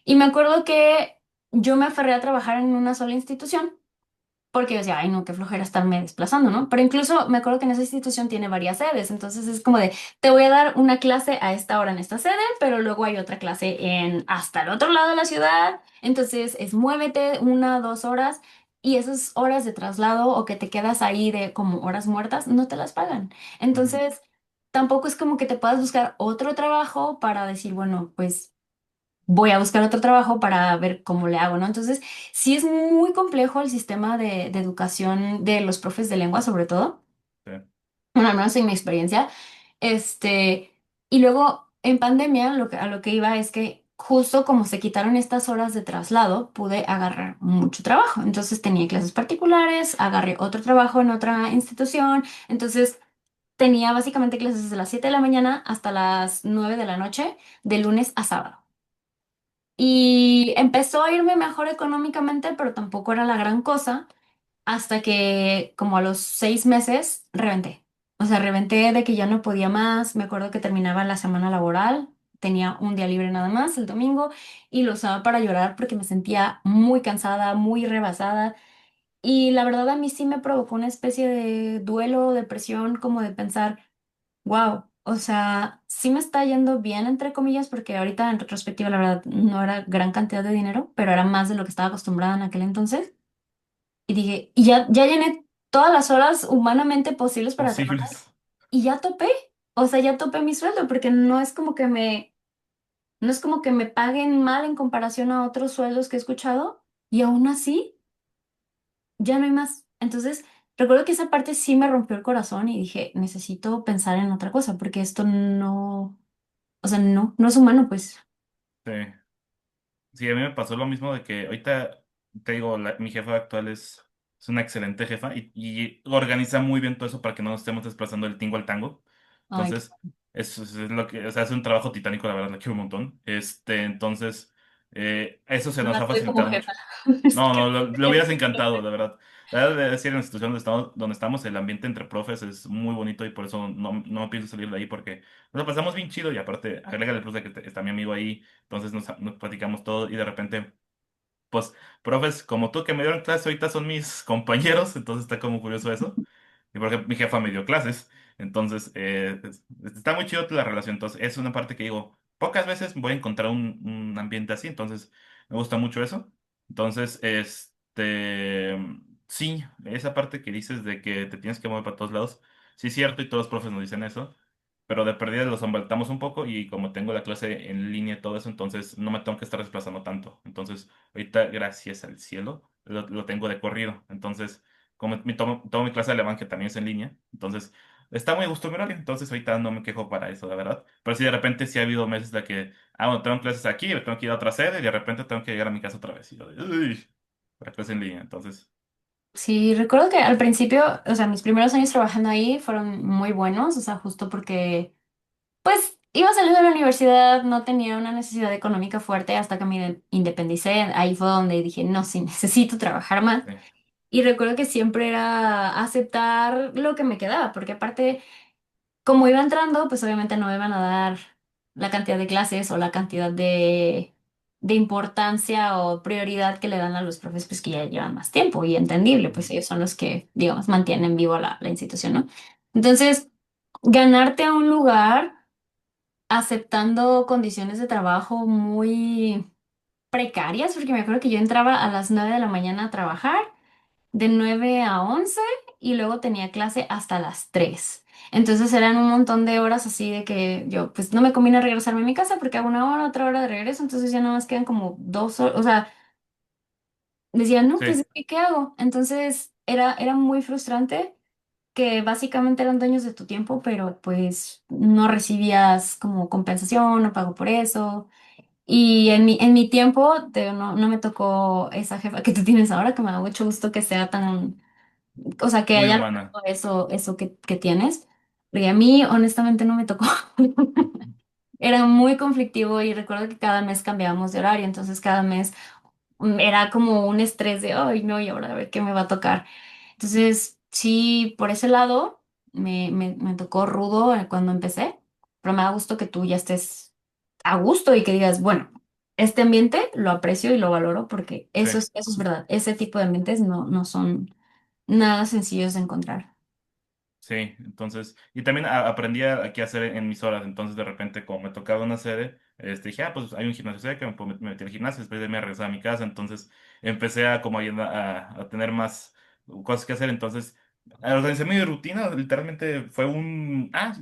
A: Y me acuerdo que yo me aferré a trabajar en una sola institución porque yo decía, ay, no, qué flojera estarme desplazando, ¿no? Pero incluso me acuerdo que en esa institución tiene varias sedes, entonces es como de, te voy a dar una clase a esta hora en esta sede, pero luego hay otra clase en hasta el otro lado de la ciudad, entonces es muévete 1, 2 horas. Y esas horas de traslado o que te quedas ahí de como horas muertas, no te las pagan.
B: Ujú.
A: Entonces, tampoco es como que te puedas buscar otro trabajo para decir, bueno, pues voy a buscar otro trabajo para ver cómo le hago, ¿no? Entonces, sí es muy complejo el sistema de educación de los profes de lengua, sobre todo,
B: Sí.
A: bueno, al menos en mi experiencia. Y luego en pandemia a lo que iba es que justo como se quitaron estas horas de traslado, pude agarrar mucho trabajo. Entonces tenía clases particulares, agarré otro trabajo en otra institución, entonces tenía básicamente clases desde las 7 de la mañana hasta las 9 de la noche, de lunes a sábado. Y empezó a irme mejor económicamente, pero tampoco era la gran cosa, hasta que como a los 6 meses reventé. O sea, reventé de que ya no podía más. Me acuerdo que terminaba la semana laboral, tenía un día libre nada más, el domingo, y lo usaba para llorar porque me sentía muy cansada, muy rebasada. Y la verdad a mí sí me provocó una especie de duelo, depresión, como de pensar. Wow, o sea, sí me está yendo bien, entre comillas, porque ahorita en retrospectiva, la verdad, no era gran cantidad de dinero, pero era más de lo que estaba acostumbrada en aquel entonces. Y dije, y ya llené todas las horas humanamente posibles para trabajar
B: Posibles.
A: y ya topé. O sea, ya topé mi sueldo, porque no es como que me paguen mal en comparación a otros sueldos que he escuchado, y aún así, ya no hay más. Entonces, recuerdo que esa parte sí me rompió el corazón y dije, necesito pensar en otra cosa, porque esto no. O sea, no, no es humano, pues.
B: Sí. Sí, a mí me pasó lo mismo de que ahorita, te digo, mi jefa actual es una excelente jefa y organiza muy bien todo eso para que no nos estemos desplazando del tingo al tango.
A: Ay,
B: Entonces, eso es lo que, o sea, es un trabajo titánico, la verdad, la quiero un montón. Entonces, eso se
A: no
B: nos
A: la
B: ha
A: tuve como
B: facilitado mucho.
A: jefa. Es
B: No,
A: que
B: no, lo hubieras encantado, de verdad. La verdad de decir, en la institución donde estamos, el ambiente entre profes es muy bonito y por eso no pienso salir de ahí porque nos lo pasamos bien chido y aparte, agrega el plus de que está mi amigo ahí, entonces nos platicamos todo y de repente, pues, profes como tú que me dieron clase ahorita son mis compañeros, entonces está como curioso eso. Y por ejemplo, mi jefa me dio clases, entonces está muy chido la relación. Entonces, es una parte que digo, pocas veces voy a encontrar un ambiente así, entonces me gusta mucho eso. Entonces, sí, esa parte que dices de que te tienes que mover para todos lados, sí es cierto y todos los profes nos dicen eso, pero de perdida los embaltamos un poco y como tengo la clase en línea y todo eso, entonces no me tengo que estar desplazando tanto. Entonces, ahorita, gracias al cielo, lo tengo de corrido. Entonces como tomo mi clase de alemán, que también es en línea. Entonces, está muy a gusto mi horario. Entonces, ahorita no me quejo para eso, la verdad. Pero sí, de repente sí ha habido meses de que, bueno, tengo clases aquí, me tengo que ir a otra sede y de repente tengo que llegar a mi casa otra vez. Y yo de, uy, la clase en línea. Entonces,
A: Sí, recuerdo que al principio, o sea, mis primeros años trabajando ahí fueron muy buenos, o sea, justo porque, pues, iba saliendo de la universidad, no tenía una necesidad económica fuerte hasta que me independicé. Ahí fue donde dije, no, sí, necesito trabajar más.
B: sí,
A: Y recuerdo que siempre era aceptar lo que me quedaba, porque aparte como iba entrando, pues obviamente no me iban a dar la cantidad de clases o la cantidad de importancia o prioridad que le dan a los profes pues, que ya llevan más tiempo y entendible,
B: ujú,
A: pues ellos son los que, digamos, mantienen vivo la institución, ¿no? Entonces, ganarte a un lugar aceptando condiciones de trabajo muy precarias, porque me acuerdo que yo entraba a las 9 de la mañana a trabajar de 9 a 11 y luego tenía clase hasta las 3. Entonces eran un montón de horas así de que yo pues no me conviene regresarme a mi casa porque hago 1 hora, otra hora de regreso, entonces ya nada más quedan como 2 horas, o sea, decía, no, pues
B: sí,
A: ¿qué hago? Entonces era muy frustrante que básicamente eran dueños de tu tiempo, pero pues no recibías como compensación o pago por eso. Y en mi tiempo no me tocó esa jefa que tú tienes ahora, que me da mucho gusto que sea tan, o sea, que
B: muy
A: haya
B: humana.
A: logrado eso que tienes. Porque a mí, honestamente, no me tocó.
B: Ujú,
A: Era muy conflictivo y recuerdo que cada mes cambiábamos de horario, entonces cada mes era como un estrés de, ay, no, y ahora a ver qué me va a tocar. Entonces, sí, por ese lado me tocó rudo cuando empecé, pero me da gusto que tú ya estés a gusto y que digas, bueno, este ambiente lo aprecio y lo valoro porque
B: sí.
A: eso es verdad. Ese tipo de ambientes no son. nada sencillos de encontrar.
B: Sí, entonces, y también aprendí a qué hacer en mis horas, entonces de repente como me tocaba una sede, dije, ah, pues hay un gimnasio cerca, me puedo meter al gimnasio, después de me regresaba a mi casa, entonces empecé a como a tener más cosas que hacer, entonces organizé mi rutina, literalmente fue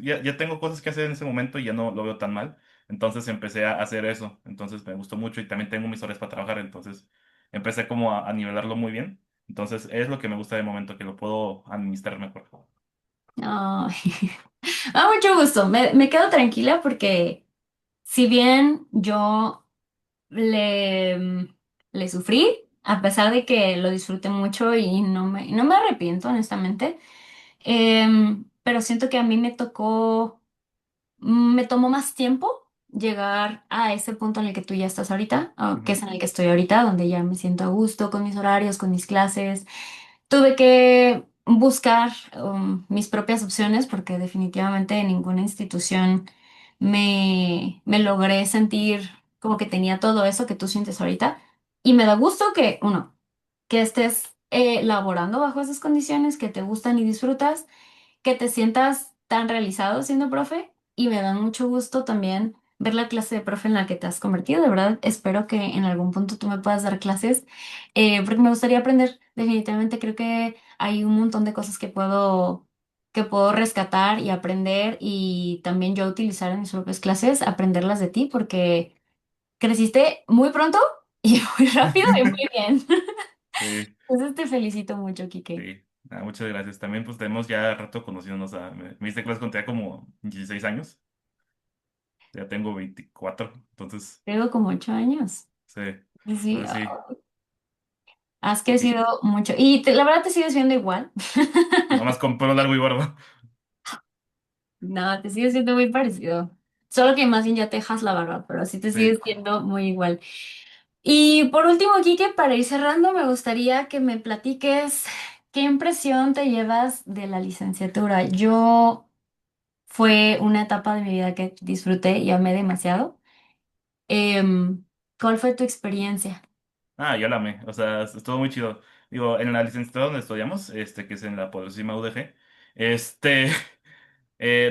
B: ya tengo cosas que hacer en ese momento y ya no lo veo tan mal, entonces empecé a hacer eso, entonces me gustó mucho y también tengo mis horas para trabajar, entonces empecé como a nivelarlo muy bien, entonces es lo que me gusta de momento, que lo puedo administrar mejor.
A: Ay, mucho gusto. Me quedo tranquila porque si bien yo le, le sufrí, a pesar de que lo disfruté mucho y no me arrepiento, honestamente, pero siento que a mí me tomó más tiempo llegar a ese punto en el que tú ya estás ahorita, que
B: Ujú.
A: es en el que estoy ahorita, donde ya me siento a gusto con mis horarios, con mis clases. Tuve que buscar mis propias opciones porque definitivamente en ninguna institución me logré sentir como que tenía todo eso que tú sientes ahorita. Y me da gusto que, uno, que estés laborando bajo esas condiciones que te gustan y disfrutas, que te sientas tan realizado siendo profe y me da mucho gusto también ver la clase de profe en la que te has convertido. De verdad, espero que en algún punto tú me puedas dar clases porque me gustaría aprender. Definitivamente creo que hay un montón de cosas que puedo rescatar y aprender y también yo utilizar en mis propias clases, aprenderlas de ti porque creciste muy pronto y muy rápido y muy bien.
B: Sí,
A: Entonces te felicito mucho, Kike.
B: sí. Ah, muchas gracias. También pues tenemos ya rato conociéndonos. Me diste clases cuando tenía como 16 años. Ya tengo 24. Entonces,
A: Tengo como 8 años.
B: sí.
A: Sí,
B: Entonces sí.
A: has
B: Y
A: crecido mucho. Y la verdad te sigues viendo igual.
B: nomás con pelo largo y barba.
A: No, te sigues siendo muy parecido. Solo que más bien ya te dejas la barba, pero sí te
B: Sí.
A: sigues siendo muy igual. Y por último, Kike, para ir cerrando, me gustaría que me platiques qué impresión te llevas de la licenciatura. Yo fue una etapa de mi vida que disfruté y amé demasiado. Em, ¿Cuál fue tu experiencia?
B: Ah, yo la amé. O sea, estuvo muy chido. Digo, en la licenciatura donde estudiamos, que es en la poderosísima UDG, este,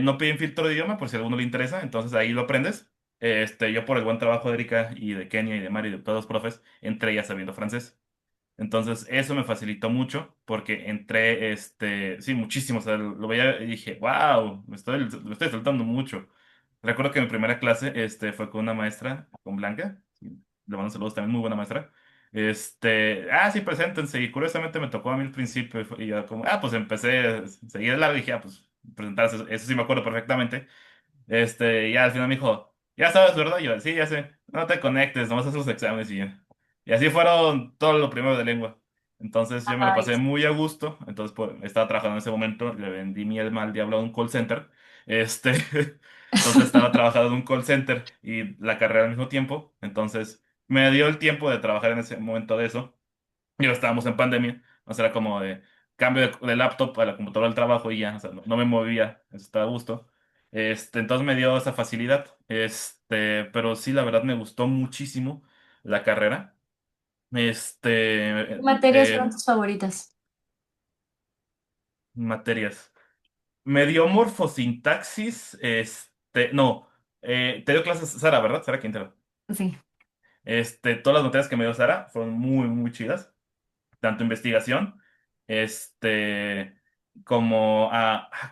B: no piden filtro de idioma por si a alguno le interesa, entonces ahí lo aprendes. Yo por el buen trabajo de Erika y de Kenia y de Mari y de todos los profes, entré ya sabiendo francés. Entonces, eso me facilitó mucho porque entré, sí, muchísimo. O sea, lo veía y dije, wow, me estoy saltando mucho. Recuerdo que mi primera clase, fue con una maestra, con Blanca. Sí, le mando saludos también, muy buena maestra. Sí, preséntense. Y curiosamente me tocó a mí el principio. Y yo como, pues empecé a seguir el largo y dije, pues, presentarse. Eso sí me acuerdo perfectamente. Ya al final me dijo, ya sabes, ¿verdad? Y yo, sí, ya sé, no te conectes, nomás haz los exámenes y ya. Y así fueron todo lo primero de lengua. Entonces yo me lo
A: Ay,
B: pasé muy a gusto. Entonces estaba trabajando en ese momento, le vendí mi alma al diablo a un call center. Este, entonces estaba trabajando en un call center y la carrera al mismo tiempo. Entonces me dio el tiempo de trabajar en ese momento de eso. Y ahora estábamos en pandemia, o sea, era como de cambio de laptop a la computadora del trabajo y ya, o sea, no me movía, eso estaba a gusto. Entonces me dio esa facilidad, pero sí, la verdad me gustó muchísimo la carrera.
A: ¿qué
B: Este,
A: materias fueron tus favoritas?
B: Materias. Me dio morfosintaxis, no, te dio clases Sara, ¿verdad? Sara Quintero.
A: Sí.
B: Todas las materias que me dio Sara fueron muy, muy chidas. Tanto investigación, este, como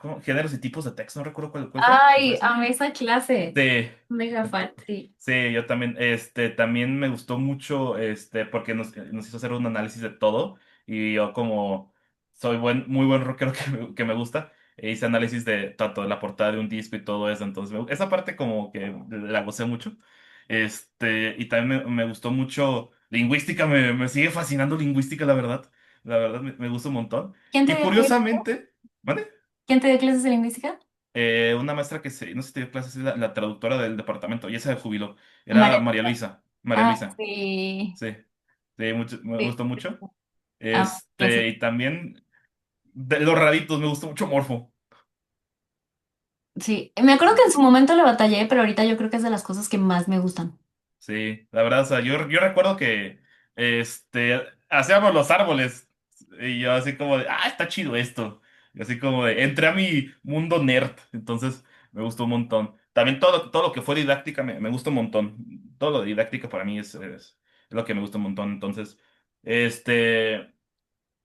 B: ¿cómo? Géneros y tipos de texto, no recuerdo cuál fue
A: Ay,
B: esa.
A: amé esa clase.
B: Sí,
A: Mega fan, sí.
B: sí, yo también, también me gustó mucho, porque nos hizo hacer un análisis de todo, y yo como soy muy buen rockero que me gusta, hice análisis de tanto de la portada de un disco y todo eso, entonces esa parte como que la gocé mucho, y también me gustó mucho lingüística, me sigue fascinando lingüística, la verdad me gusta un montón,
A: ¿Quién te
B: y
A: dio clases?
B: curiosamente, ¿vale?
A: ¿Quién te dio clases de lingüística?
B: Una maestra no sé si te dio clases, es la traductora del departamento, y ella se jubiló. Era
A: María.
B: María Luisa. María
A: Ah,
B: Luisa,
A: sí.
B: sí. Sí, me
A: Sí.
B: gustó mucho.
A: Amo clases.
B: Y también de los raritos, me gustó mucho Morfo.
A: Sí, me acuerdo que en su momento le batallé, pero ahorita yo creo que es de las cosas que más me gustan.
B: Sí, la verdad, o sea, yo recuerdo que hacíamos los árboles. Y yo así como de, está chido esto. Y así como de, entré a mi mundo nerd. Entonces me gustó un montón. También todo lo que fue didáctica me gusta un montón. Todo lo de didáctica para mí es lo que me gusta un montón. Entonces, este,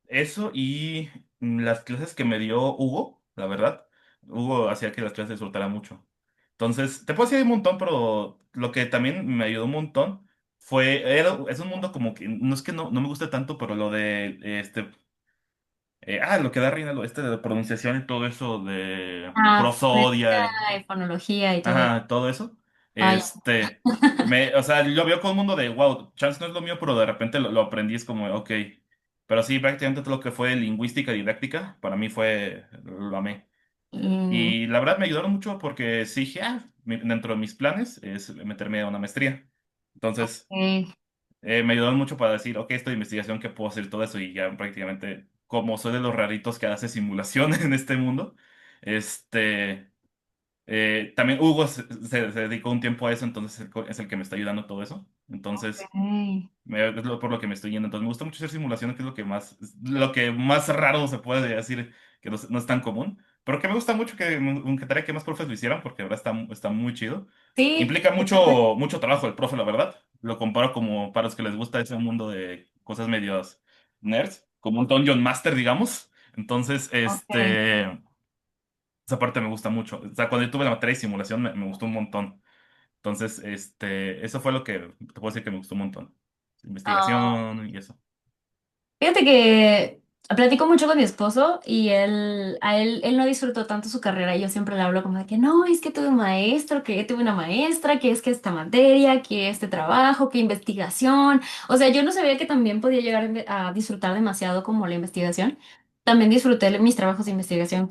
B: eso y las clases que me dio Hugo, la verdad. Hugo hacía que las clases disfrutara mucho. Entonces, te puedo decir un montón, pero lo que también me ayudó un montón es un mundo como que, no es que no me guste tanto, pero lo de, lo que da Reina, de la pronunciación y todo eso de
A: Ah, fonética
B: prosodia,
A: y fonología y todo.
B: ajá, todo eso,
A: Ay,
B: o sea, lo veo con un mundo de, wow, chance no es lo mío, pero de repente lo aprendí, es como, ok. Pero sí, prácticamente todo lo que fue lingüística y didáctica, para mí lo amé.
A: mm,
B: Y la verdad me ayudaron mucho porque sí dije, dentro de mis planes es meterme a una maestría. Entonces,
A: ok.
B: me ayudaron mucho para decir, ok, esto de investigación, que puedo hacer todo eso y ya prácticamente, como soy de los raritos que hace simulación en este mundo, este, también Hugo se dedicó un tiempo a eso, entonces es el que me está ayudando todo eso. Entonces,
A: Ok.
B: es por lo que me estoy yendo. Entonces, me gusta mucho hacer simulaciones, que es lo que más raro se puede decir, que no es tan común. Pero que me gusta mucho que gustaría que más profes lo hicieran, porque la verdad está muy chido.
A: Sí,
B: Implica mucho trabajo el profe, la verdad. Lo comparo como para los que les gusta ese mundo de cosas medios nerds, como un Dungeon Master, digamos. Entonces,
A: ok.
B: esa parte me gusta mucho. O sea, cuando yo tuve la materia de simulación me gustó un montón. Entonces, eso fue lo que te puedo decir que me gustó un montón.
A: Ah,
B: Investigación y eso.
A: fíjate que platico mucho con mi esposo y él no disfrutó tanto su carrera y yo siempre le hablo como de que no, es que tuve un maestro, que tuve una maestra, que es que esta materia, que este trabajo, que investigación. O sea, yo no sabía que también podía llegar a disfrutar demasiado como la investigación. También disfruté mis trabajos de investigación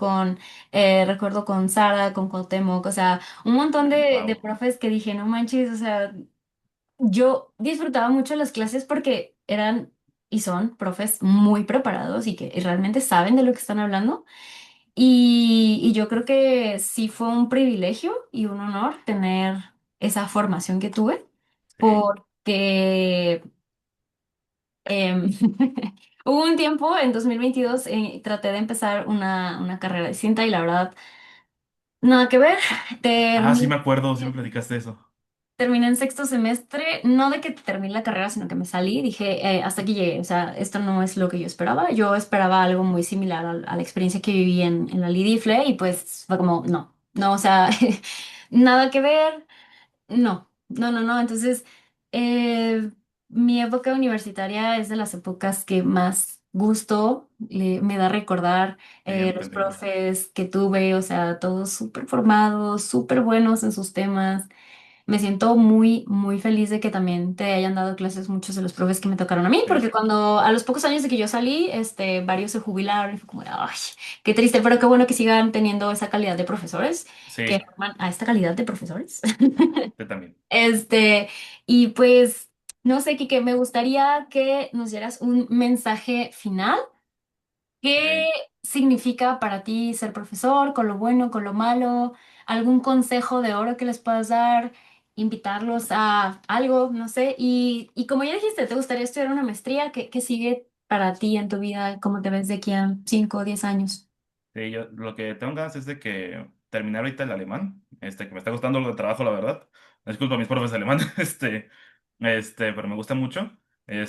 A: recuerdo con Sara, con Cuauhtémoc, o sea, un montón de
B: Wow.
A: profes que dije, no manches, o sea, yo disfrutaba mucho las clases porque eran y son profes muy preparados y que realmente saben de lo que están hablando. Y yo creo que sí fue un privilegio y un honor tener esa formación que tuve,
B: Sí.
A: porque em, hubo un tiempo, en 2022, traté de empezar una carrera distinta y la verdad, nada que ver.
B: Sí
A: Terminé
B: me acuerdo, sí me platicaste eso.
A: Terminé en sexto semestre, no de que terminé la carrera, sino que me salí. Dije, hasta aquí llegué, o sea, esto no es lo que yo esperaba. Yo esperaba algo muy similar a la experiencia que viví en la Lidifle y pues fue como, no, no, o sea, nada que ver, no, no, no, no. Entonces, eh, mi época universitaria es de las épocas que más gusto me da recordar
B: Sí,
A: los
B: entendible.
A: profes que tuve, o sea, todos súper formados, súper buenos en sus temas. Me siento muy, muy feliz de que también te hayan dado clases muchos de los profes que me tocaron a mí,
B: Sí,
A: porque cuando a los pocos años de que yo salí, varios se jubilaron y fue como, de, ay, qué triste, pero qué bueno que sigan teniendo esa calidad de profesores, que
B: sí,
A: forman a esta calidad de profesores.
B: yo también.
A: Este, y pues, no sé, Kike, me gustaría que nos dieras un mensaje final. ¿Qué
B: Ok.
A: significa para ti ser profesor, con lo bueno, con lo malo? ¿Algún consejo de oro que les puedas dar? ¿Invitarlos a algo? No sé. Y como ya dijiste, ¿te gustaría estudiar una maestría? ¿Qué sigue para ti en tu vida? ¿Cómo te ves de aquí a 5 o 10 años?
B: Sí, yo lo que tengo ganas es de que terminar ahorita el alemán, que me está gustando el trabajo, la verdad. Disculpa a mis profes de alemán, pero me gusta mucho. Ya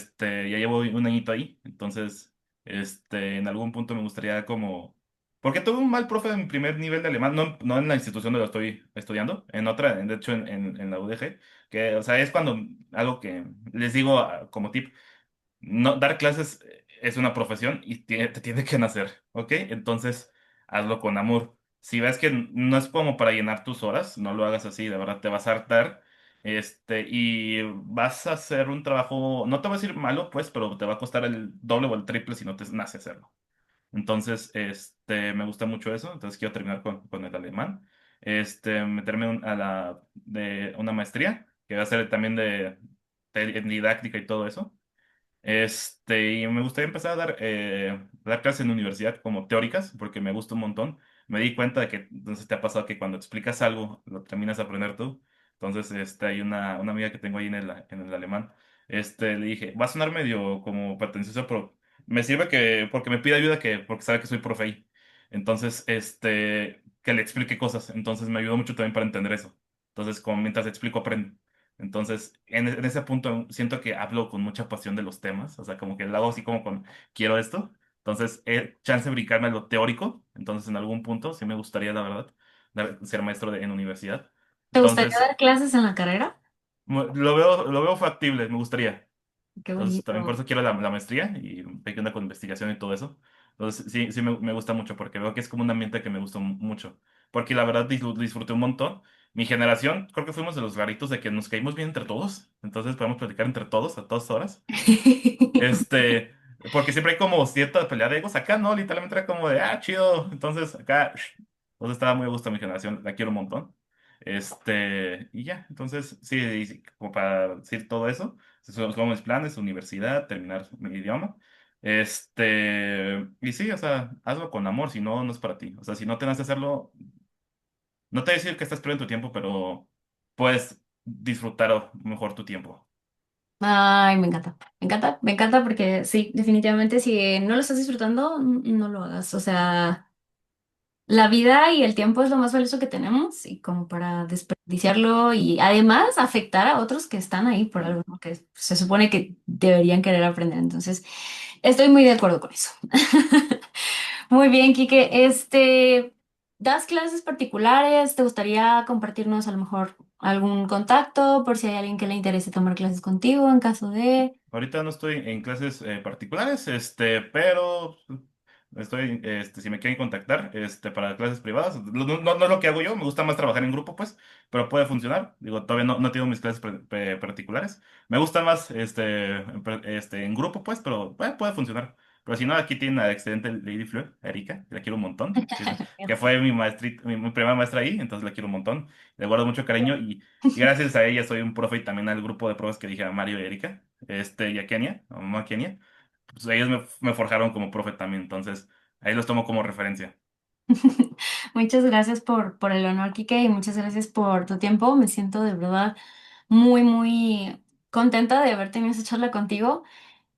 B: llevo un añito ahí, entonces, en algún punto me gustaría como, porque tuve un mal profe en primer nivel de alemán, no en la institución donde lo estoy estudiando, en otra, de hecho en la UDG, que, o sea, es cuando algo que les digo como tip. No, dar clases es una profesión y te tiene que nacer, ¿ok? Entonces, hazlo con amor. Si ves que no es como para llenar tus horas, no lo hagas así, de verdad te vas a hartar, y vas a hacer un trabajo, no te voy a decir malo, pues, pero te va a costar el doble o el triple si no te nace hacerlo. Entonces, me gusta mucho eso, entonces quiero terminar con el alemán, meterme de una maestría, que va a ser también de didáctica y todo eso. Y me gustaría empezar a dar clases en la universidad como teóricas, porque me gusta un montón. Me di cuenta de que, entonces te ha pasado que cuando explicas algo, lo terminas de aprender tú. Entonces, hay una amiga que tengo ahí en el alemán. Le dije, va a sonar medio como pretencioso, pero me sirve que, porque me pide ayuda que, porque sabe que soy profe ahí. Entonces, que le explique cosas. Entonces me ayuda mucho también para entender eso. Entonces, como mientras explico, aprendo. Entonces, en ese punto siento que hablo con mucha pasión de los temas. O sea, como que lo hago así como con, quiero esto. Entonces, chance de brincarme a lo teórico. Entonces, en algún punto, sí me gustaría, la verdad, ser maestro en universidad.
A: ¿Te gustaría
B: Entonces,
A: dar clases en la carrera?
B: lo veo factible, me gustaría.
A: Qué
B: Entonces, también por
A: bonito.
B: eso quiero la maestría y qué onda con investigación y todo eso. Entonces, sí, sí me gusta mucho porque veo que es como un ambiente que me gustó mucho. Porque la verdad disfruté un montón. Mi generación, creo que fuimos de los raritos de que nos caímos bien entre todos. Entonces, podemos platicar entre todos a todas horas. Este, porque siempre hay como cierta pelea de egos. Acá no, literalmente era como de, ah, chido. Entonces, acá, entonces estaba muy a gusto mi generación, la quiero un montón. Y ya, entonces, sí, sí, como para decir todo eso, son mis planes, universidad, terminar mi idioma. Y sí, o sea, hazlo con amor, si no, no es para ti. O sea, si no tenés que hacerlo, no te voy a decir que estás perdiendo tu tiempo, pero puedes disfrutar mejor tu tiempo.
A: Ay, me encanta, me encanta, me encanta porque sí, definitivamente si no lo estás disfrutando, no lo hagas. O sea, la vida y el tiempo es lo más valioso que tenemos y como para desperdiciarlo y además afectar a otros que están ahí por algo, ¿no? Que se supone que deberían querer aprender. Entonces, estoy muy de acuerdo con eso. Muy bien, Quique. ¿Das clases particulares? ¿Te gustaría compartirnos a lo mejor algún contacto por si hay alguien que le interese tomar clases contigo en caso de...
B: Ahorita no estoy en clases particulares, pero estoy, si me quieren contactar, para clases privadas, no es lo que hago yo, me gusta más trabajar en grupo, pues, pero puede funcionar. Digo, todavía no tengo mis clases particulares. Me gusta más, en grupo, pues, pero puede funcionar. Pero si no, aquí tiene una excelente Lady Fleur, Erika, que la quiero un montón, que
A: Merci.
B: fue mi primera maestra ahí, entonces la quiero un montón. Le guardo mucho cariño y gracias a ella soy un profe y también al grupo de profes que dije a Mario y Erika, y a Kenia, a mamá Kenia. Pues ellos me forjaron como profe también, entonces ahí los tomo como referencia.
A: Muchas gracias por el honor, Quique, y muchas gracias por tu tiempo. Me siento de verdad muy, muy contenta de haber tenido esa charla contigo.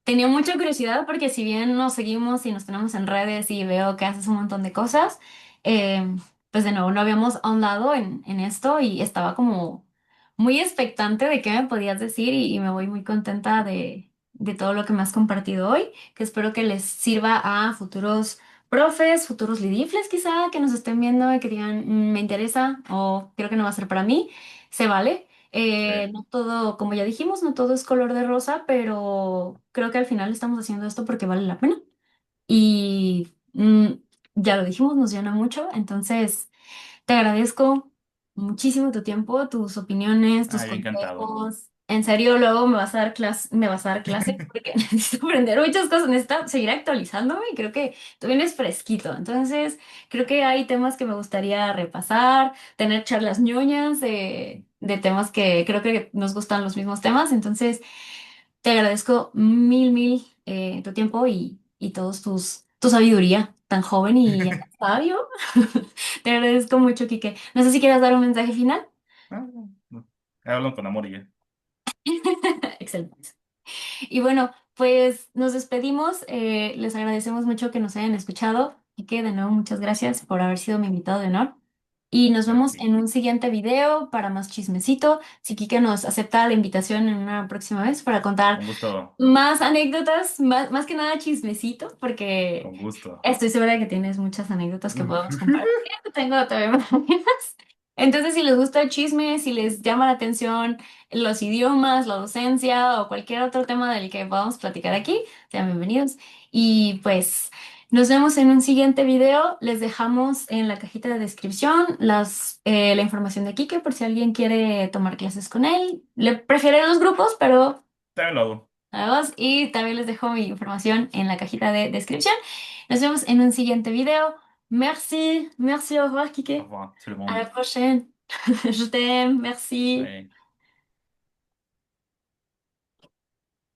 A: Tenía mucha curiosidad porque si bien nos seguimos y nos tenemos en redes y veo que haces un montón de cosas, pues de nuevo no habíamos ahondado en esto y estaba como muy expectante de qué me podías decir y me voy muy contenta de todo lo que me has compartido hoy, que espero que les sirva a futuros profes, futuros lidifles quizá, que nos estén viendo y que digan, Me interesa" o "creo que no va a ser para mí", se vale.
B: Sí.
A: No todo, como ya dijimos, no todo es color de rosa, pero creo que al final estamos haciendo esto porque vale la pena. Y ya lo dijimos, nos llena mucho. Entonces, te agradezco muchísimo tu tiempo, tus opiniones, tus
B: Ah, yo encantado.
A: consejos. En serio, luego me vas a dar clase porque necesito aprender muchas cosas, necesito seguir actualizándome y creo que tú vienes fresquito. Entonces, creo que hay temas que me gustaría repasar, tener charlas ñoñas de temas que creo que nos gustan los mismos temas. Entonces, te agradezco mil, mil tu tiempo y todos tu sabiduría tan joven y sabio. Te agradezco mucho, Quique. No sé si quieras dar un mensaje final.
B: Ah, no. Hablo con amor y ya.
A: Excelente. Y bueno, pues nos despedimos. Les agradecemos mucho que nos hayan escuchado. Quique, de nuevo, muchas gracias por haber sido mi invitado de honor. Y nos
B: A
A: vemos
B: ti.
A: en un siguiente video para más chismecito. Si Quique nos acepta la invitación en una próxima vez para contar
B: Con gusto,
A: más anécdotas, más que nada chismecito, porque
B: con gusto.
A: estoy segura de que tienes muchas anécdotas que podemos compartir. Yo tengo todavía más. Entonces, si les gusta el chisme, si les llama la atención los idiomas, la docencia o cualquier otro tema del que podamos platicar aquí, sean bienvenidos. Y pues nos vemos en un siguiente video. Les dejamos en la cajita de descripción la información de Kike por si alguien quiere tomar clases con él. Le prefiere los grupos, pero
B: También lo hago.
A: a y también les dejo mi información en la cajita de descripción. Nos vemos en un siguiente video. Merci, merci, au revoir,
B: Au
A: Kike.
B: revoir, tout le
A: À
B: monde.
A: la prochaine. Je t'aime, merci.
B: Ouais.